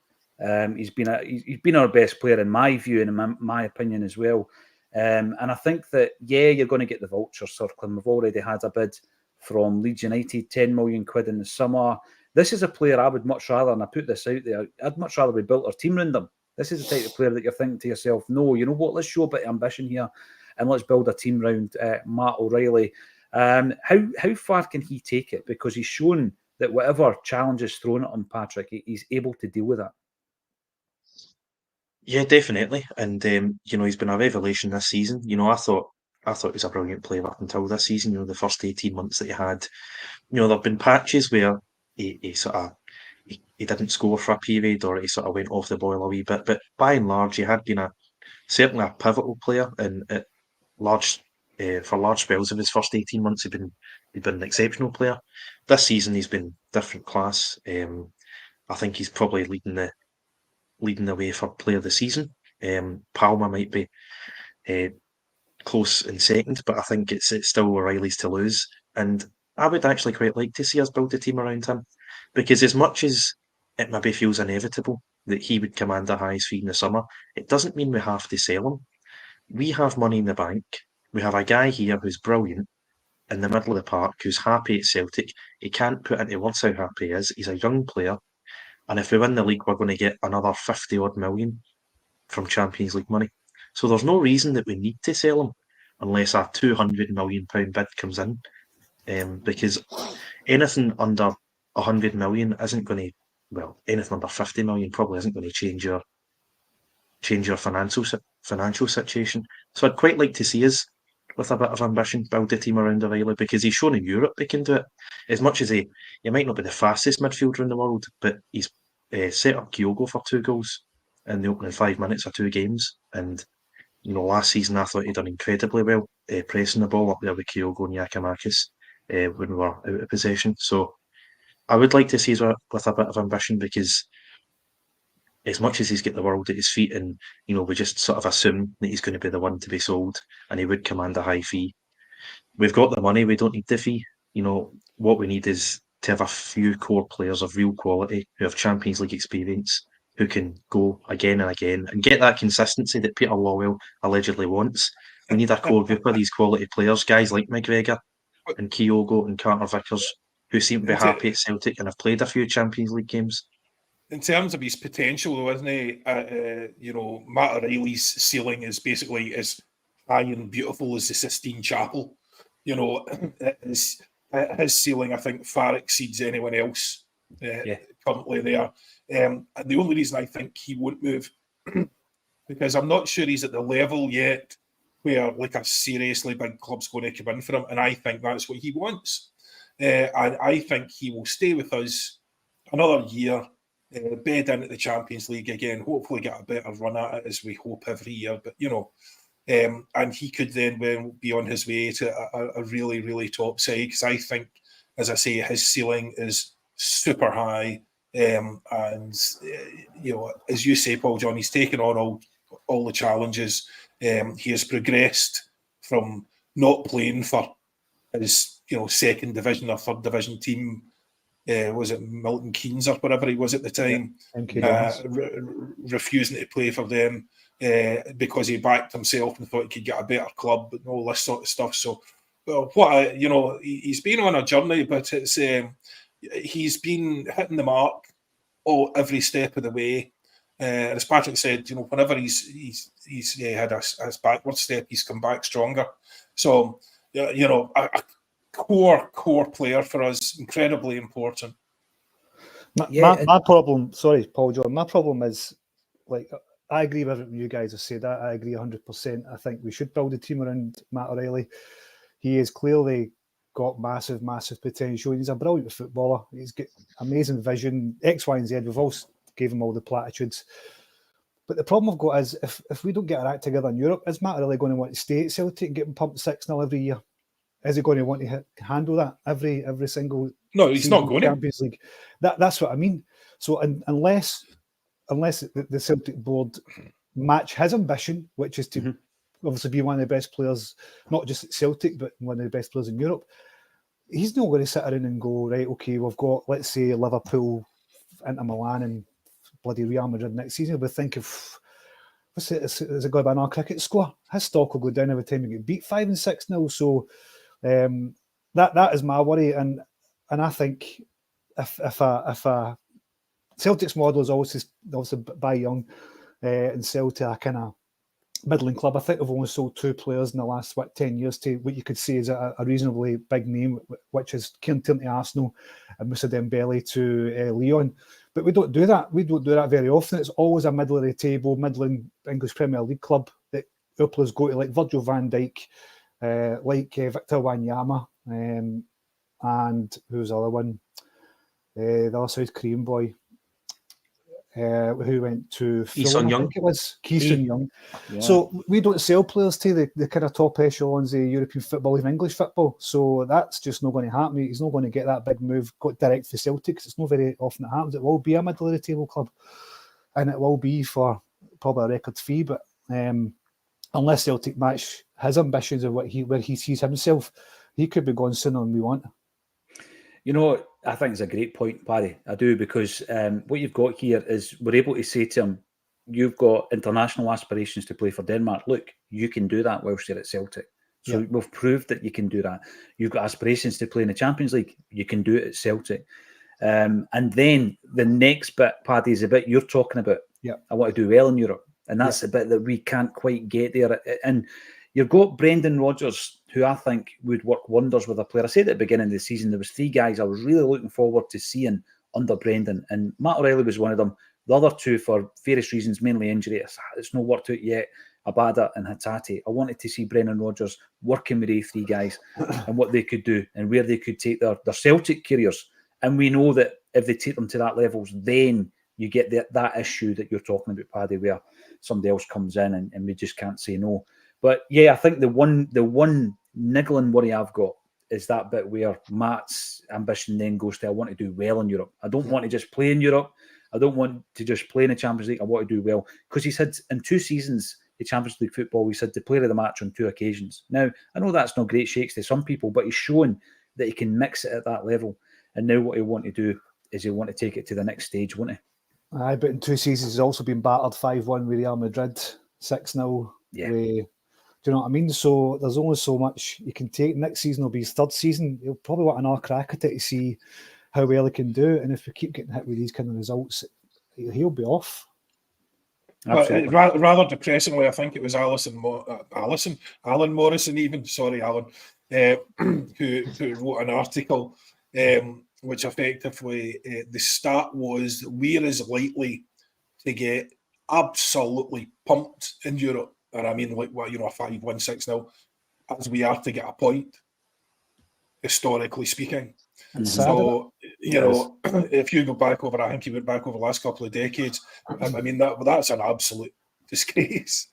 he's been our best player in my view and in my opinion as well. And I think that, you're going to get the vultures circling. We've already had a bid from Leeds United, 10 million quid in the summer. This is a player I would much rather, and I put this out there, I'd much rather we built our team around him. This is the type of player that you're thinking to yourself, no, you know what, let's show a bit of ambition here and let's build a team around Matt O'Reilly. How far can he take it? Because he's shown that whatever challenge is thrown at him, Patrick, he's able to deal with that. Yeah, definitely. And, he's been a revelation this season. I thought I thought he was a brilliant player up until this season. The first 18 months that he had. There have been patches where he sort of he didn't score for a period, or he sort of went off the boil a wee bit. But by and large, he had been certainly a pivotal player in large for large spells of his first 18 months. He'd been an exceptional player. This season, he's been different class. I think he's probably leading the way for player of the season. Palmer might be close in second, but I think it's still O'Reilly's to lose. And I would actually quite like to see us build a team around him, because as much as it maybe feels inevitable that he would command a high fee in the summer, it doesn't mean we have to sell him. We have money in the bank. We have a guy here who's brilliant in the middle of the park, who's happy at Celtic. He can't put into words how happy he is. He's a young player. And if we win the league, we're going to get another 50 odd million from Champions League money. So there's no reason that we need to sell him unless a £200 million bid comes in. Because anything under 100 million isn't going to, anything under 50 million probably isn't going to change your financial situation. So I'd quite like to see us, with a bit of ambition, build a team around O'Reilly, because he's shown in Europe he can do it. As much as he might not be the fastest midfielder in the world, but he's set up Kyogo for 2 goals in the opening 5 minutes of 2 games. And last season I thought he'd done incredibly well pressing the ball up there with Kyogo and Giakoumakis when we were out of possession. So I would like to see us with a bit of ambition, because as much as he's got the world at his feet, and we just sort of assume that he's going to be the one to be sold, and he would command a high fee. We've got the money; we don't need the fee. What we need is to have a few core players of real quality who have Champions League experience, who can go again and again and get that consistency that Peter Lawwell allegedly wants. We need a core group of these quality players, guys like McGregor and Kyogo and Carter Vickers, who seem to be happy at Celtic and have played a few Champions League games. In terms of his potential, though, isn't he? Matt O'Reilly's ceiling is basically as high and beautiful as the Sistine Chapel. His ceiling, I think, far exceeds anyone else currently there. And the only reason I think he won't move, because I'm not sure he's at the level yet where like a seriously big club's going to come in for him, and I think that's what he wants. And I think he will stay with us another year, bed in at the Champions League again, hopefully get a better run at it, as we hope every year. But and he could then be on his way to a really, really top side, because I think, as I say, his ceiling is super high. And as you say, Paul John, he's taken on all the challenges. He has progressed from not playing for his second division or third division team. Was it Milton Keynes or whatever he was at the time? Refusing to play for them because he backed himself and thought he could get a better club and all this sort of stuff. So, he's been on a journey, but it's he's been hitting the mark every step of the way. And as Patrick said, whenever he's had his backward step, he's come back stronger. So, a core player for us, incredibly important. My problem, sorry, Paul John, my problem is, I agree with what you guys have said. I agree 100%. I think we should build a team around Matt O'Reilly. He has clearly got massive potential. He's a brilliant footballer. He's got amazing vision, X, Y, and Z. We've all gave him all the platitudes. But the problem I've got is, if we don't get our act together in Europe, is Matt O'Reilly going to want to stay at Celtic and get pumped 6-0 every year? Is he going to want to handle that every single? No, he's not going Champions League. That's what I mean. So unless the Celtic board match his ambition, which is to obviously be one of the best players, not just at Celtic, but one of the best players in Europe, he's not going to sit around and go, right, okay, we've got, let's say, Liverpool, Inter Milan, and bloody Real Madrid next season. We'll think of, is it going to be another cricket score? His stock will go down every time you get beat 5 and 6-0. So that is my worry, and I think if a Celtic's model is also buy young and sell to a kind of middling club. I think they've only sold 2 players in the last 10 years to what you could say is a reasonably big name, which is Kieran Tierney to Arsenal and Moussa Dembele to Lyon. But we don't do that. We don't do that very often. It's always a middle of the table, middling English Premier League club that our players go to, like Virgil van Dijk. like Victor Wanyama, and who's the other one? The other South Korean boy, who went to Fulham, I think it was Ki-Sun Young. Yeah. So we don't sell players to the kind of top echelons of European football, even English football. So that's just not going to happen. He's not going to get that big move got direct for Celtic, because it's not very often it happens. It will be a middle of the table club, and it will be for probably a record fee. But unless Celtic match his ambitions of where he sees himself, he could be gone sooner than we want. You know, I think it's a great point, Paddy. I do, because what you've got here is we're able to say to him, you've got international aspirations to play for Denmark. Look, you can do that whilst you're at Celtic. So we've proved that you can do that. You've got aspirations to play in the Champions League. You can do it at Celtic. And then the next bit, Paddy, is the bit you're talking about. Yeah, I want to do well in Europe. And that's the bit that we can't quite get there. And you've got Brendan Rodgers, who I think would work wonders with a player. I said at the beginning of the season, there was 3 guys I was really looking forward to seeing under Brendan, and Matt O'Reilly was one of them. The other 2, for various reasons, mainly injury, it's not worked out yet, Abada and Hatate. I wanted to see Brendan Rodgers working with these 3 guys and what they could do and where they could take their Celtic careers. And we know that if they take them to that levels, then you get that issue that you're talking about, Paddy, where somebody else comes in and we just can't say no. But yeah, I think the one niggling worry I've got is that bit where Matt's ambition then goes to, I want to do well in Europe. I don't want to just play in Europe. I don't want to just play in the Champions League. I want to do well. Because he's had, in 2 seasons, the Champions League football, he's had the player of the match on 2 occasions. Now, I know that's not great shakes to some people, but he's shown that he can mix it at that level. And now what he'll want to do is he'll want to take it to the next stage, won't he? Aye, but in 2 seasons, he's also been battered 5-1 with Real Madrid, 6-0. Yeah. Do you know what I mean? So there's only so much you can take. Next season will be his 3rd season. He'll probably want another crack at it to see how well he can do. And if we keep getting hit with these kind of results, he'll be off. But rather depressingly, I think it was Alan Morrison, even, sorry, Alan, who wrote an article which effectively the stat was that we're as likely to get absolutely pumped in Europe, and I mean, like, what, you know, a 5-1, 6-0, as we are to get a point, historically speaking. So, you know, if you go back over, I think you went back over the last couple of decades, I mean, that's an absolute disgrace.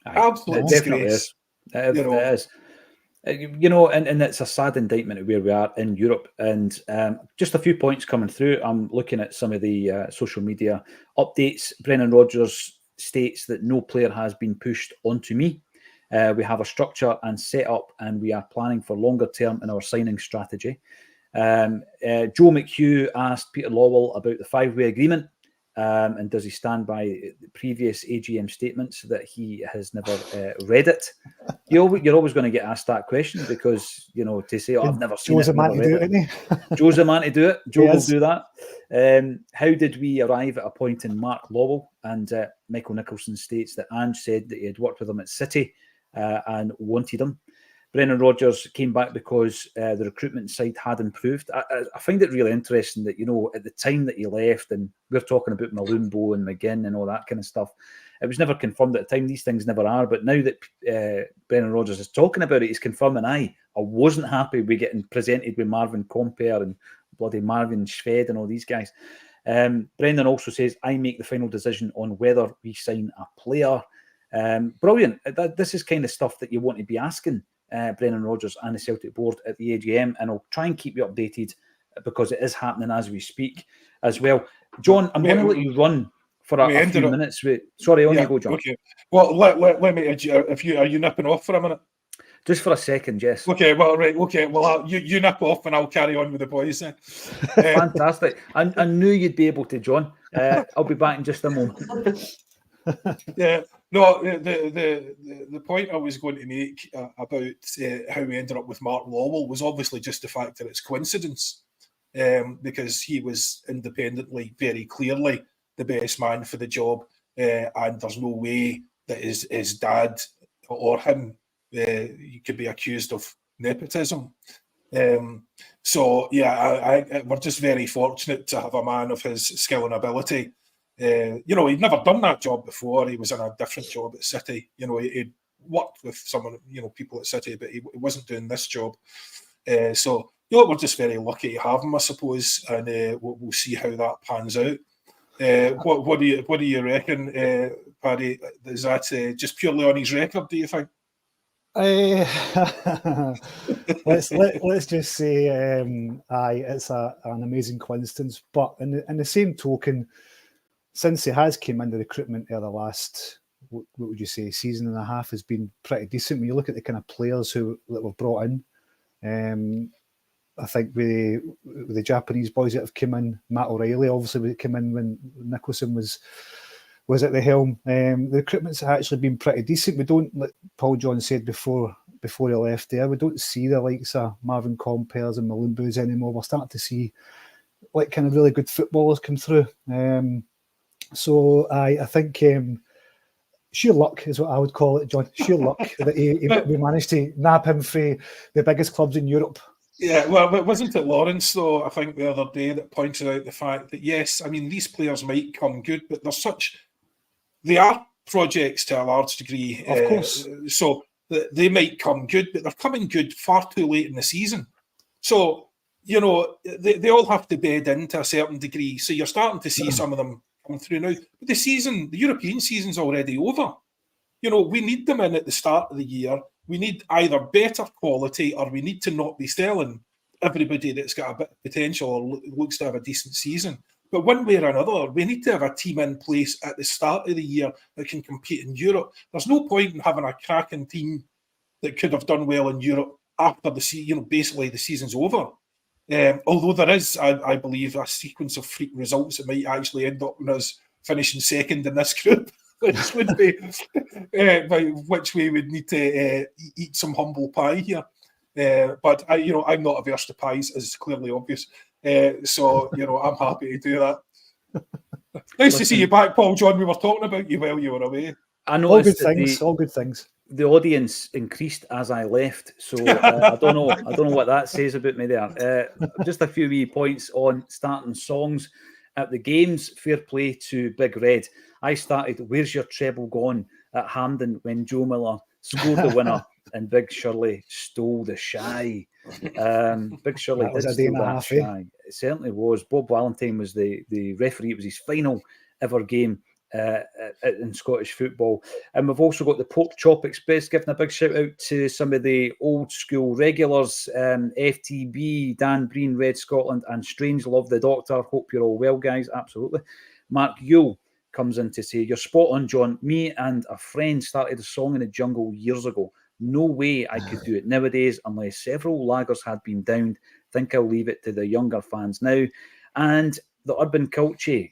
Absolute disgrace. It is. You know, and it's a sad indictment of where we are in Europe. And just a few points coming through. I'm looking at some of the social media updates. Brendan Rodgers states that no player has been pushed onto me. We have a structure and set up, and we are planning for longer term in our signing strategy. Joe McHugh asked Peter Lawwell about the 5-way agreement, and does he stand by the previous AGM statements that he has never read it? You're always going to get asked that question, because, you know, to say, I've never seen Joe's it. a man to do it, isn't he? Joe's a man to do it. Joe will do that. How did we arrive at a point in Mark Lawwell? And Michael Nicholson states that Ange said that he had worked with him at City and wanted him. Brendan Rodgers came back because the recruitment side had improved. I find it really interesting that, you know, at the time that he left, and we're talking about Malumbo and McGinn and all that kind of stuff, it was never confirmed at the time. These things never are. But now that Brendan Rodgers is talking about it, he's confirming, I wasn't happy with getting presented with Marvin Compere and bloody Marvin Schved and all these guys. Brendan also says, I make the final decision on whether we sign a player. Brilliant. This is kind of stuff that you want to be asking Brendan Rodgers and the Celtic board at the AGM, and I'll try and keep you updated because it is happening as we speak as well. John, I'm going to let you run for a few minutes. Sorry, on you go, John. Okay. Well, let me. Are you nipping off for a minute? Just for a second, yes. Okay. Well, right. Okay. Well, you nip off, and I'll carry on with the boys then. Fantastic. I knew you'd be able to, John. I'll be back in just a moment. Yeah. No, the point I was going to make about how we ended up with Mark Lawwell was obviously just the fact that it's coincidence, because he was independently, very clearly, the best man for the job, and there's no way that his dad or him he could be accused of nepotism. So yeah, we're just very fortunate to have a man of his skill and ability. You know, he'd never done that job before. He was in a different job at City. You know, he'd worked with someone, people at City, but he wasn't doing this job. So we're just very lucky to have him, I suppose, and we'll see how that pans out. What do you reckon, Paddy? Is that just purely on his record, do you think? Let's just say, it's an amazing coincidence. But in the same token, since he has came in, the recruitment of the last, what would you say, season and a half has been pretty decent. When you look at the kind of players that we've brought in, I think with the Japanese boys that have come in, Matt O'Reilly obviously came in when Nicholson was at the helm. The recruitment's actually been pretty decent. We don't, like Paul John said before he left there, we don't see the likes of Marvin Compers and Malumbus anymore. We're starting to see like kind of really good footballers come through. So I think sheer luck is what I would call it, John. Sheer luck that we managed to nab him for the biggest clubs in Europe. Yeah, well, wasn't it Lawrence, though, I think the other day, that pointed out the fact that, yes, I mean, these players might come good, but they are projects to a large degree. Of course. So they might come good, but they're coming good far too late in the season. So, they all have to bed into a certain degree. So you're starting to see some of them come through now. But the European season's already over. We need them in at the start of the year. We need either better quality, or we need to not be selling everybody that's got a bit of potential or looks to have a decent season. But one way or another, we need to have a team in place at the start of the year that can compete in Europe. There's no point in having a cracking team that could have done well in Europe after the season, basically the season's over. Although there is, I believe, a sequence of freak results that might actually end up in us finishing second in this group, which would be, which we would need to eat some humble pie here. But I'm not averse to pies, as clearly obvious. So I'm happy to do that. Nice to see you back, Paul John. We were talking about you while you were away. I know all good things. The audience increased as I left, so I don't know what that says about me there. Just a few wee points on starting songs at the games. Fair play to Big Red. I started "Where's Your Treble Gone" at Hampden when Joe Miller scored the winner and Big Shirley stole the shy. Big Shirley did steal that shy. It certainly was. Bob Valentine was the referee. It was his final ever game in Scottish football. And we've also got the Pork Chop Express giving a big shout out to some of the old school regulars, FTB, Dan Breen, Red Scotland, and Strange Love the Doctor. Hope you're all well, guys. Absolutely. Mark Yule comes in to say, you're spot on, John. Me and a friend started a song in the jungle years ago. No way I could do it nowadays unless several laggers had been downed. Think I'll leave it to the younger fans now. And the Urban Culture.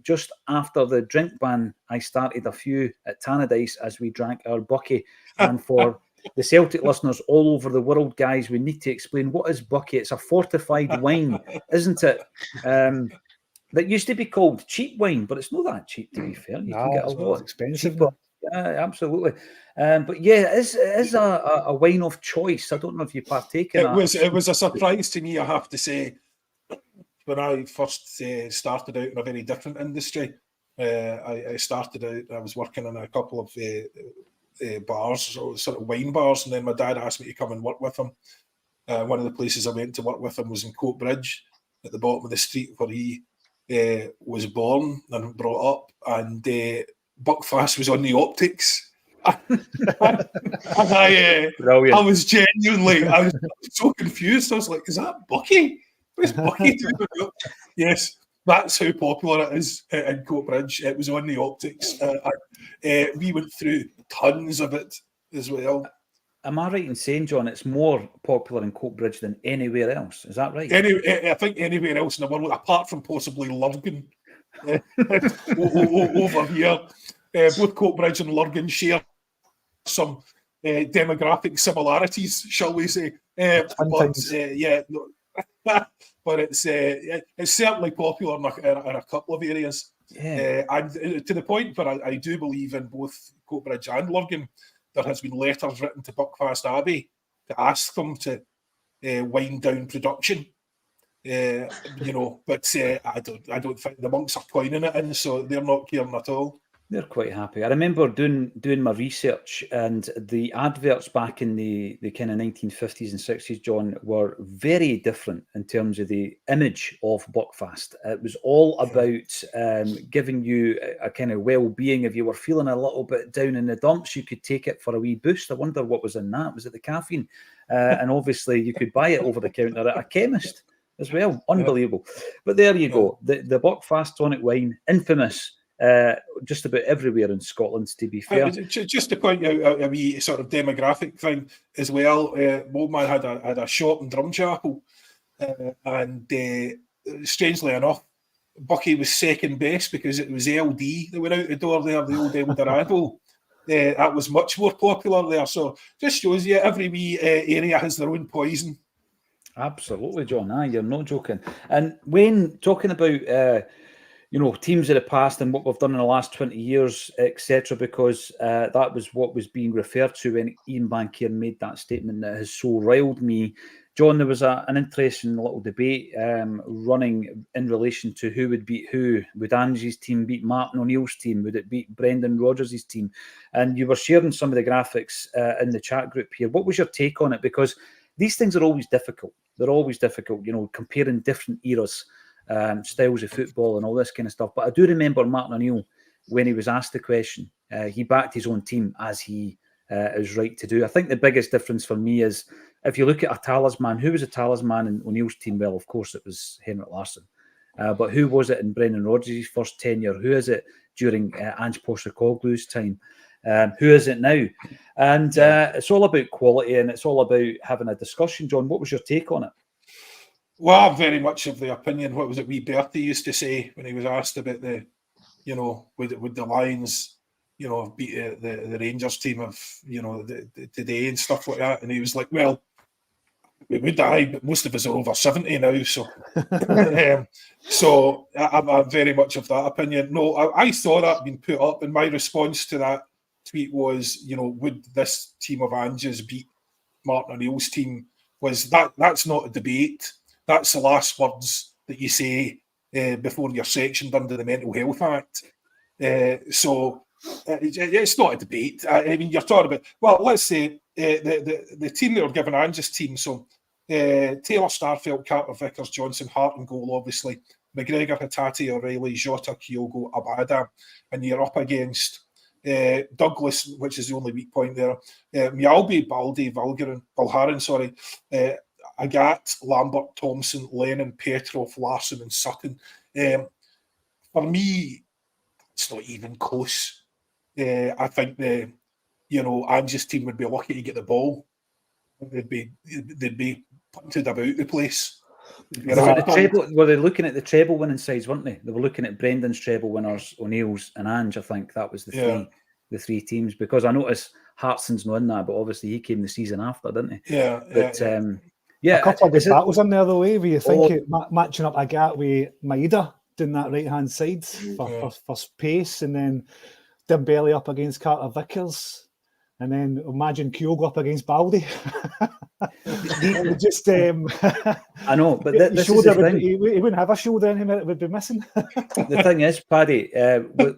Just after the drink ban, I started a few at Tannadice as we drank our bucky. And for the Celtic listeners all over the world, guys, we need to explain, what is bucky? It's a fortified wine, isn't it? That used to be called cheap wine, but it's not that cheap, to be fair. You can get a lot expensive. Cheaper. Absolutely. But yeah, it is a wine of choice. I don't know if you partake in it. It was a surprise to me, I have to say. When I first started out in a very different industry, I started out, I was working in a couple of bars, sort of wine bars, and then my dad asked me to come and work with him. One of the places I went to work with him was in Coatbridge, at the bottom of the street where he was born and brought up, and Buckfast was on the optics. And I was genuinely, I was so confused. I was like, is that Bucky? What's Bucky doing? Yes, that's how popular it is in Coatbridge. It was on the optics. We went through tons of it as well. Am I right in saying, John, it's more popular in Coatbridge than anywhere else? Is that right? I think anywhere else in the world, apart from possibly Lurgan, over here. Both Coatbridge and Lurgan share some demographic similarities, shall we say. But it's certainly popular in a couple of areas. Yeah. And to the point where I do believe in both Coatbridge and Lurgan, there has been letters written to Buckfast Abbey to ask them to wind down production. But I don't think the monks are coining it in, so they're not caring at all. They're quite happy. I remember doing my research, and the adverts back in the kind of 1950s and 60s, John, were very different in terms of the image of Buckfast. It was all about giving you a kind of well-being. If you were feeling a little bit down in the dumps, you could take it for a wee boost. I wonder what was in that. Was it the caffeine? And obviously, you could buy it over the counter at a chemist as well. Unbelievable. But there you go. The Buckfast tonic wine, infamous. Just about everywhere in Scotland, to be fair. Just to point out a wee sort of demographic thing as well, old man had a shop in Drumchapel, and strangely enough, Bucky was second best because it was LD that went out the door there, the old Eldorado. That was much more popular there. So just shows you every wee area has their own poison. Absolutely, John. You're not joking. And when talking about teams of the past and what we've done in the last 20 years, etc., because that was what was being referred to when Ian Bankier made that statement that has so riled me. John, there was an interesting little debate running in relation to who would beat who. Would Angie's team beat Martin O'Neill's team? Would it beat Brendan Rodgers' team? And you were sharing some of the graphics in the chat group here. What was your take on it? Because these things are always difficult. They're always difficult, comparing different eras. Styles of football and all this kind of stuff. But I do remember Martin O'Neill, when he was asked the question, he backed his own team, as he is right to do. I think the biggest difference for me is, if you look at a talisman, who was a talisman in O'Neill's team? Well, of course, it was Henrik Larsson. But who was it in Brendan Rodgers' first tenure? Who is it during Ange Postecoglou's time? Who is it now? And it's all about quality, and it's all about having a discussion. John, what was your take on it? Well, I'm very much of the opinion, what was it wee Bertie used to say when he was asked about would the Lions, beat the Rangers team of, today and stuff like that. And he was like, well, we would die, but most of us are over 70 now. So so I'm very much of that opinion. No, I saw that being put up, and my response to that tweet was, would this team of Anges beat Martin O'Neill's team? Was that's not a debate. That's the last words that you say before you're sectioned under the Mental Health Act. So it's not a debate. I mean, you're talking about, well, let's say the team that were given Ange's team. So Taylor, Starfelt, Carter, Vickers, Johnson, Hart and goal, obviously. McGregor, Hatate, O'Reilly, Jota, Kyogo, Abada. And you're up against Douglas, which is the only weak point there. Mialbi, Baldi, Valharin, Agat, Lambert, Thompson, Lennon, Petrov, Larson and Sutton. For me, it's not even close. I think Ange's team would be lucky to get the ball. They'd be punted about the place. Were they looking at the treble winning sides, weren't they? They were looking at Brendan's treble winners, O'Neill's and Ange. I think that was the three teams, because I noticed Hartson's not in that, but obviously he came the season after, didn't he? A couple of good battles in there, though, where you think matching up Agat with Maeda doing that right-hand side for pace, and then Dembele up against Carter Vickers, and then imagine Kyogo up against Baldi. I know, but this is the thing. He wouldn't have a shoulder in him, it would be missing. The thing is, Paddy,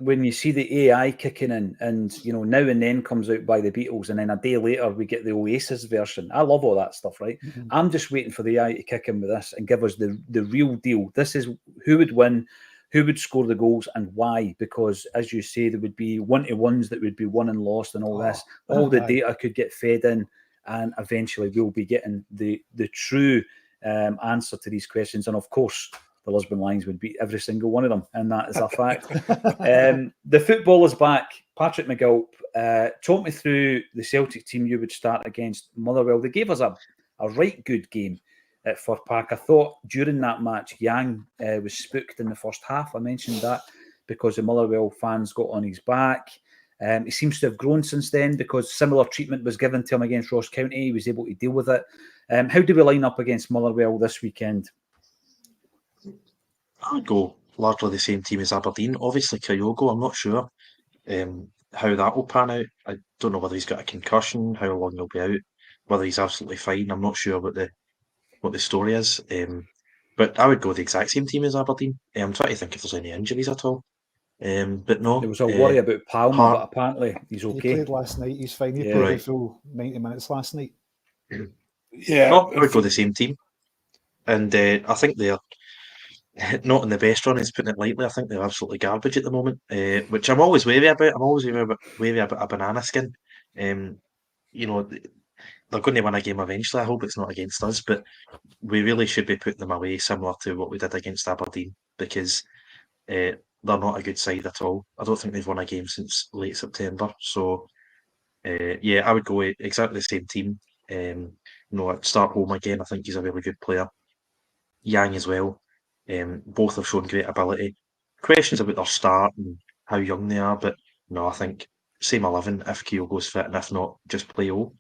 when you see the AI kicking in, and Now and Then comes out by the Beatles, and then a day later we get the Oasis version. I love all that stuff, right? Mm-hmm. I'm just waiting for the AI to kick in with this and give us the real deal. This is who would win, who would score the goals, and why. Because, as you say, there would be one-to-ones that would be won and lost, and all this. All the data could get fed in, and eventually we'll be getting the true answer to these questions. And of course, the Lisbon Lions would beat every single one of them, and that is a fact. The football is back. Patrick McGilp, talk me through the Celtic team you would start against Motherwell. They gave us a right good game at Fir Park. I thought during that match, Yang was spooked in the first half. I mentioned that because the Motherwell fans got on his back. He seems to have grown since then, because similar treatment was given to him against Ross County. He was able to deal with it. How do we line up against Motherwell this weekend? I would go largely the same team as Aberdeen. Obviously, Kyogo, I'm not sure how that will pan out. I don't know whether he's got a concussion, how long he'll be out, whether he's absolutely fine. I'm not sure what the story is. But I would go the exact same team as Aberdeen. I'm trying to think if there's any injuries at all. But no, There was a worry about Palmer, Hart- but apparently he's He okay. played last night. He's fine. He Yeah. played Right. the full 90 minutes last night. Yeah, no, I would go the same team, and I think they're not in the best run. Is putting it lightly. I think they're absolutely garbage at the moment, which I'm always wary about. I'm always wary about a banana skin. You know, they're going to win a game eventually. I hope it's not against us, but we really should be putting them away, similar to what we did against Aberdeen, because they're not a good side at all. I don't think they've won a game since late September. So, yeah, I would go with exactly the same team. I'd start home again. I think he's a really good player. Yang as well. Both have shown great ability. Questions about their start and how young they are, but no, I think same 11 if Kyogo's fit, and if not, just play O.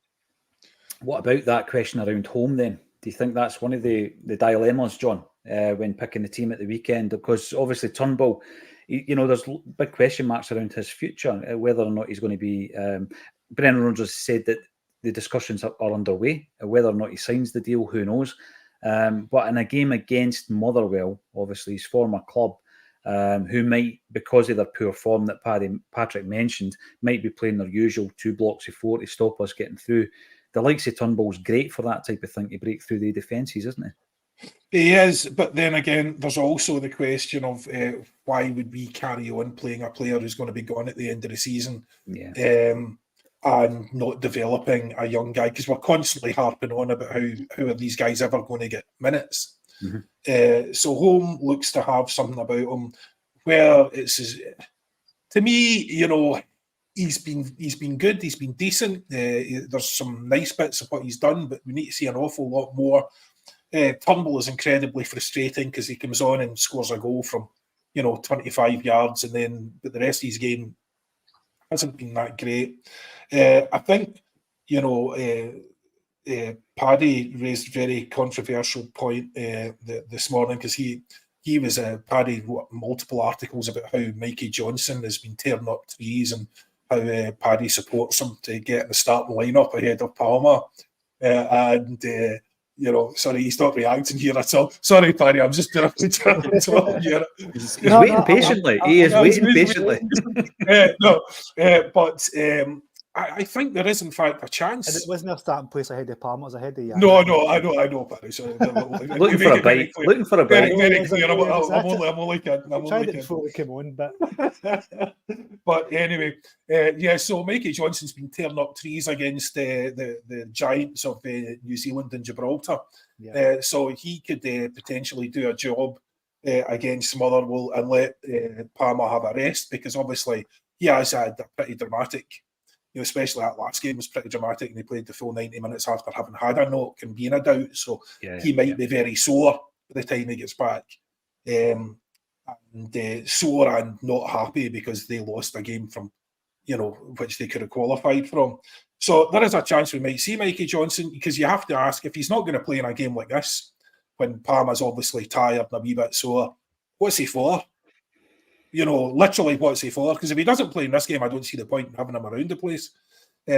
What about that question around home then? Do you think that's one of the dilemmas, John, when picking the team at the weekend? Because obviously Turnbull, there's big question marks around his future, whether or not he's going to be. Brendan Rodgers said that the discussions are underway. Whether or not he signs the deal, who knows? But in a game against Motherwell, obviously his former club, who might, because of their poor form that Patrick mentioned, might be playing their usual 2 blocks of 4 to stop us getting through. The likes of Turnbull's great for that type of thing, to break through the defences, isn't he? He is, but then again, there's also the question of why would we carry on playing a player who's going to be gone at the end of the season, and not developing a young guy, because we're constantly harping on about how are these guys ever going to get minutes. Mm-hmm. So home looks to have something about him where it's, to me, he's been good, he's been decent. There's some nice bits of what he's done, but we need to see an awful lot more. Turnbull is incredibly frustrating because he comes on and scores a goal from 25 yards, but the rest of his game hasn't been that great. I think Paddy raised a very controversial point this morning, because he was Paddy wrote multiple articles about how Mikey Johnson has been tearing up trees, and how Paddy supports him to get in the starting lineup ahead of Palmer. Sorry, he's not reacting here at all. Sorry, Paddy, I'm just directly trying to talk here. He's waiting patiently. He is waiting patiently. I think there is, in fact, a chance. And it wasn't a starting place ahead of Palmer, it was ahead of Yang. No, I know, Paddy. Sorry, looking for a bite. Looking for a bite. Very clear. I'm only kidding. I tried it before it came on, but but anyway, so Mikey Johnson's been tearing up trees against the giants of New Zealand and Gibraltar. Yeah. So he could potentially do a job against Motherwell and let Palmer have a rest, because obviously he has had a pretty dramatic, especially that last game was pretty dramatic, and he played the full 90 minutes after having had a knock and being a doubt. So he might be very sore by the time he gets back. Sore and not happy because they lost a game from, which they could have qualified from. So there is a chance we might see Mikey Johnson, because you have to ask, if he's not going to play in a game like this, when Palmer's obviously tired and a wee bit sore, what's he for? Literally, what's he for? Because if he doesn't play in this game, I don't see the point in having him around the place. He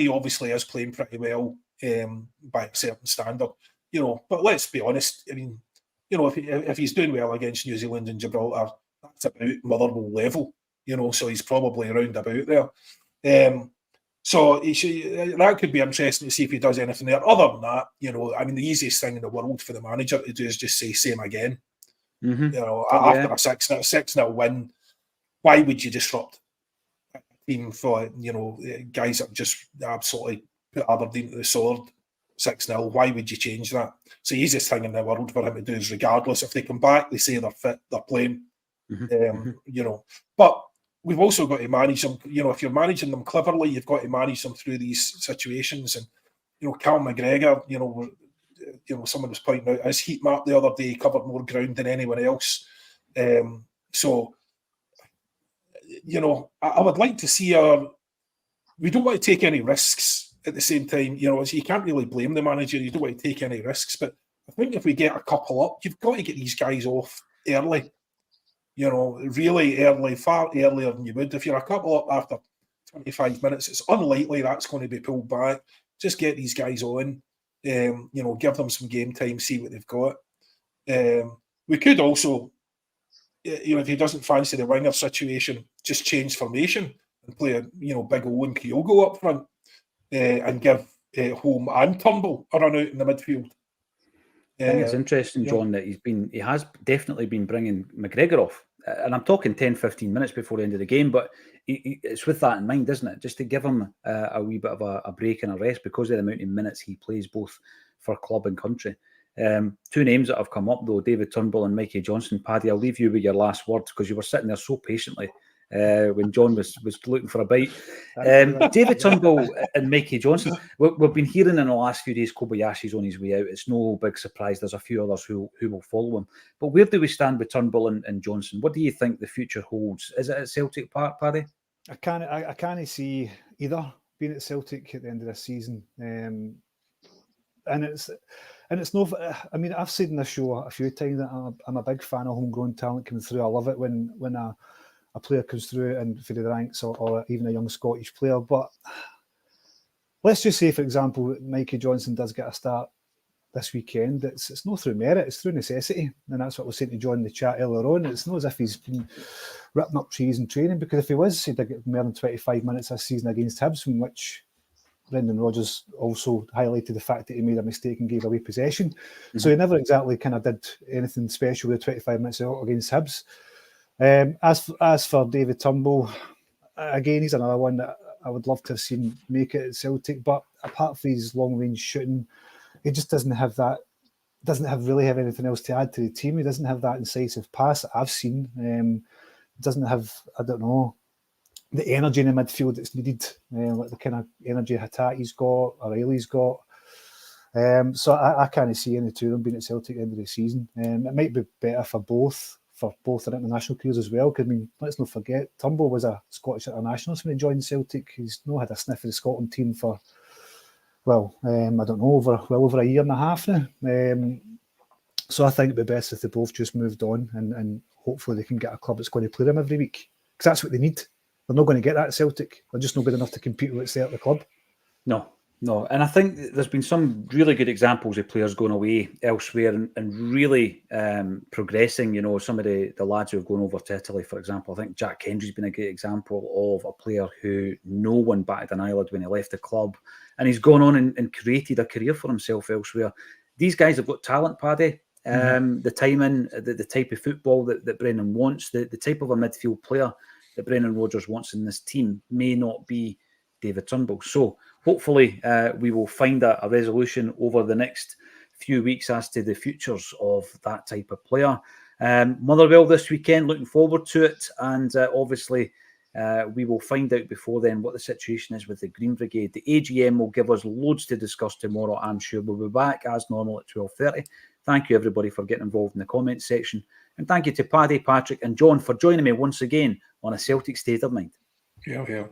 obviously is playing pretty well by a certain standard, But let's be honest. I mean, if he's doing well against New Zealand and Gibraltar, that's about Motherwell level, So he's probably around about there. So that could be interesting to see if he does anything there. Other than that, the easiest thing in the world for the manager to do is just say same again. Mm-hmm. After a 6-0 win, why would you disrupt a team for guys that just absolutely put Aberdeen to the sword 6-0? Why would you change that? It's the easiest thing in the world for him to do, is regardless if they come back, they say they're fit, they're playing. But we've also got to manage them. If you're managing them cleverly, you've got to manage them through these situations. And Cal McGregor, someone was pointing out his heat map the other day covered more ground than anyone else. I would like to see we don't want to take any risks at the same time. You can't really blame the manager. You don't want to take any risks. But I think if we get a couple up, you've got to get these guys off early. Really early, far earlier than you would. If you're a couple up after 25 minutes, it's unlikely that's going to be pulled back. Just get these guys on. Give them some game time, see what they've got. We could also if he doesn't fancy the winger situation, just change formation and play a big Owen Kyogo up front and give Holm and Turnbull a run out in the midfield. I think it's interesting, John, that he has definitely been bringing McGregor off. And I'm talking 10, 15 minutes before the end of the game, but it's with that in mind, isn't it? Just to give him a wee bit of a break and a rest because of the amount of minutes he plays both for club and country. Two names that have come up, though, David Turnbull and Mikey Johnson. Paddy, I'll leave you with your last words because you were sitting there so patiently when John was looking for a bite. David Turnbull and Mikey Johnson. We've been hearing in the last few days Kobayashi's on his way out. It's no big surprise. There's a few others who will follow him. But where do we stand with Turnbull and Johnson? What do you think the future holds? Is it at Celtic Park, Paddy? I can't see either being at Celtic at the end of this season. And it's no. I mean, I've said in the show a few times that I'm a big fan of homegrown talent coming through. I love it when a player comes through and for the ranks or even a young Scottish player. But let's just say, for example, Mikey Johnson does get a start this weekend. It's not through merit, it's through necessity. And that's what I was saying to John in the chat earlier on. It's not as if he's been ripping up trees in training, because if he was, he'd get more than 25 minutes this season against Hibs, in which Brendan Rodgers also highlighted the fact that he made a mistake and gave away possession. Mm-hmm. So he never exactly kind of did anything special with 25 minutes against Hibs. As for David Turnbull, again, he's another one that I would love to have seen make it at Celtic, but apart from his long-range shooting, he just doesn't really have anything else to add to the team. He doesn't have that incisive pass that I've seen. Doesn't have, I don't know, the energy in the midfield that's needed, like the kind of energy Hatate's got, O'Reilly's got. So I can't see any two of them being at Celtic at the end of the season. It might be better for both their international careers as well. Because, I mean, let's not forget, Turnbull was a Scottish international when he joined Celtic. He's not had a sniff of the Scotland team for, I don't know, over a year and a half now. So I think it'd be best if they both just moved on and hopefully they can get a club that's going to play them every week. Because that's what they need. They're not going to get that at Celtic. They're just not good enough to compete with what's there at the club. No. And I think there's been some really good examples of players going away elsewhere and really progressing. You know, some of the lads who have gone over to Italy, for example. I think Jack Hendry's been a great example of a player who no one batted an eyelid when he left the club. And he's gone on and created a career for himself elsewhere. These guys have got talent, Paddy. The timing, the type of football that Brendan wants, the type of a midfield player that Brendan Rodgers wants in this team may not be David Turnbull. So hopefully we will find a resolution over the next few weeks as to the futures of that type of player. Motherwell this weekend, looking forward to it. And obviously we will find out before then what the situation is with the Green Brigade. The AGM will give us loads to discuss tomorrow, I'm sure. We'll be back as normal at 12:30. Thank you, everybody, for getting involved in the comments section. And thank you to Paddy, Patrick and John for joining me once again on A Celtic State of Mind. Yeah.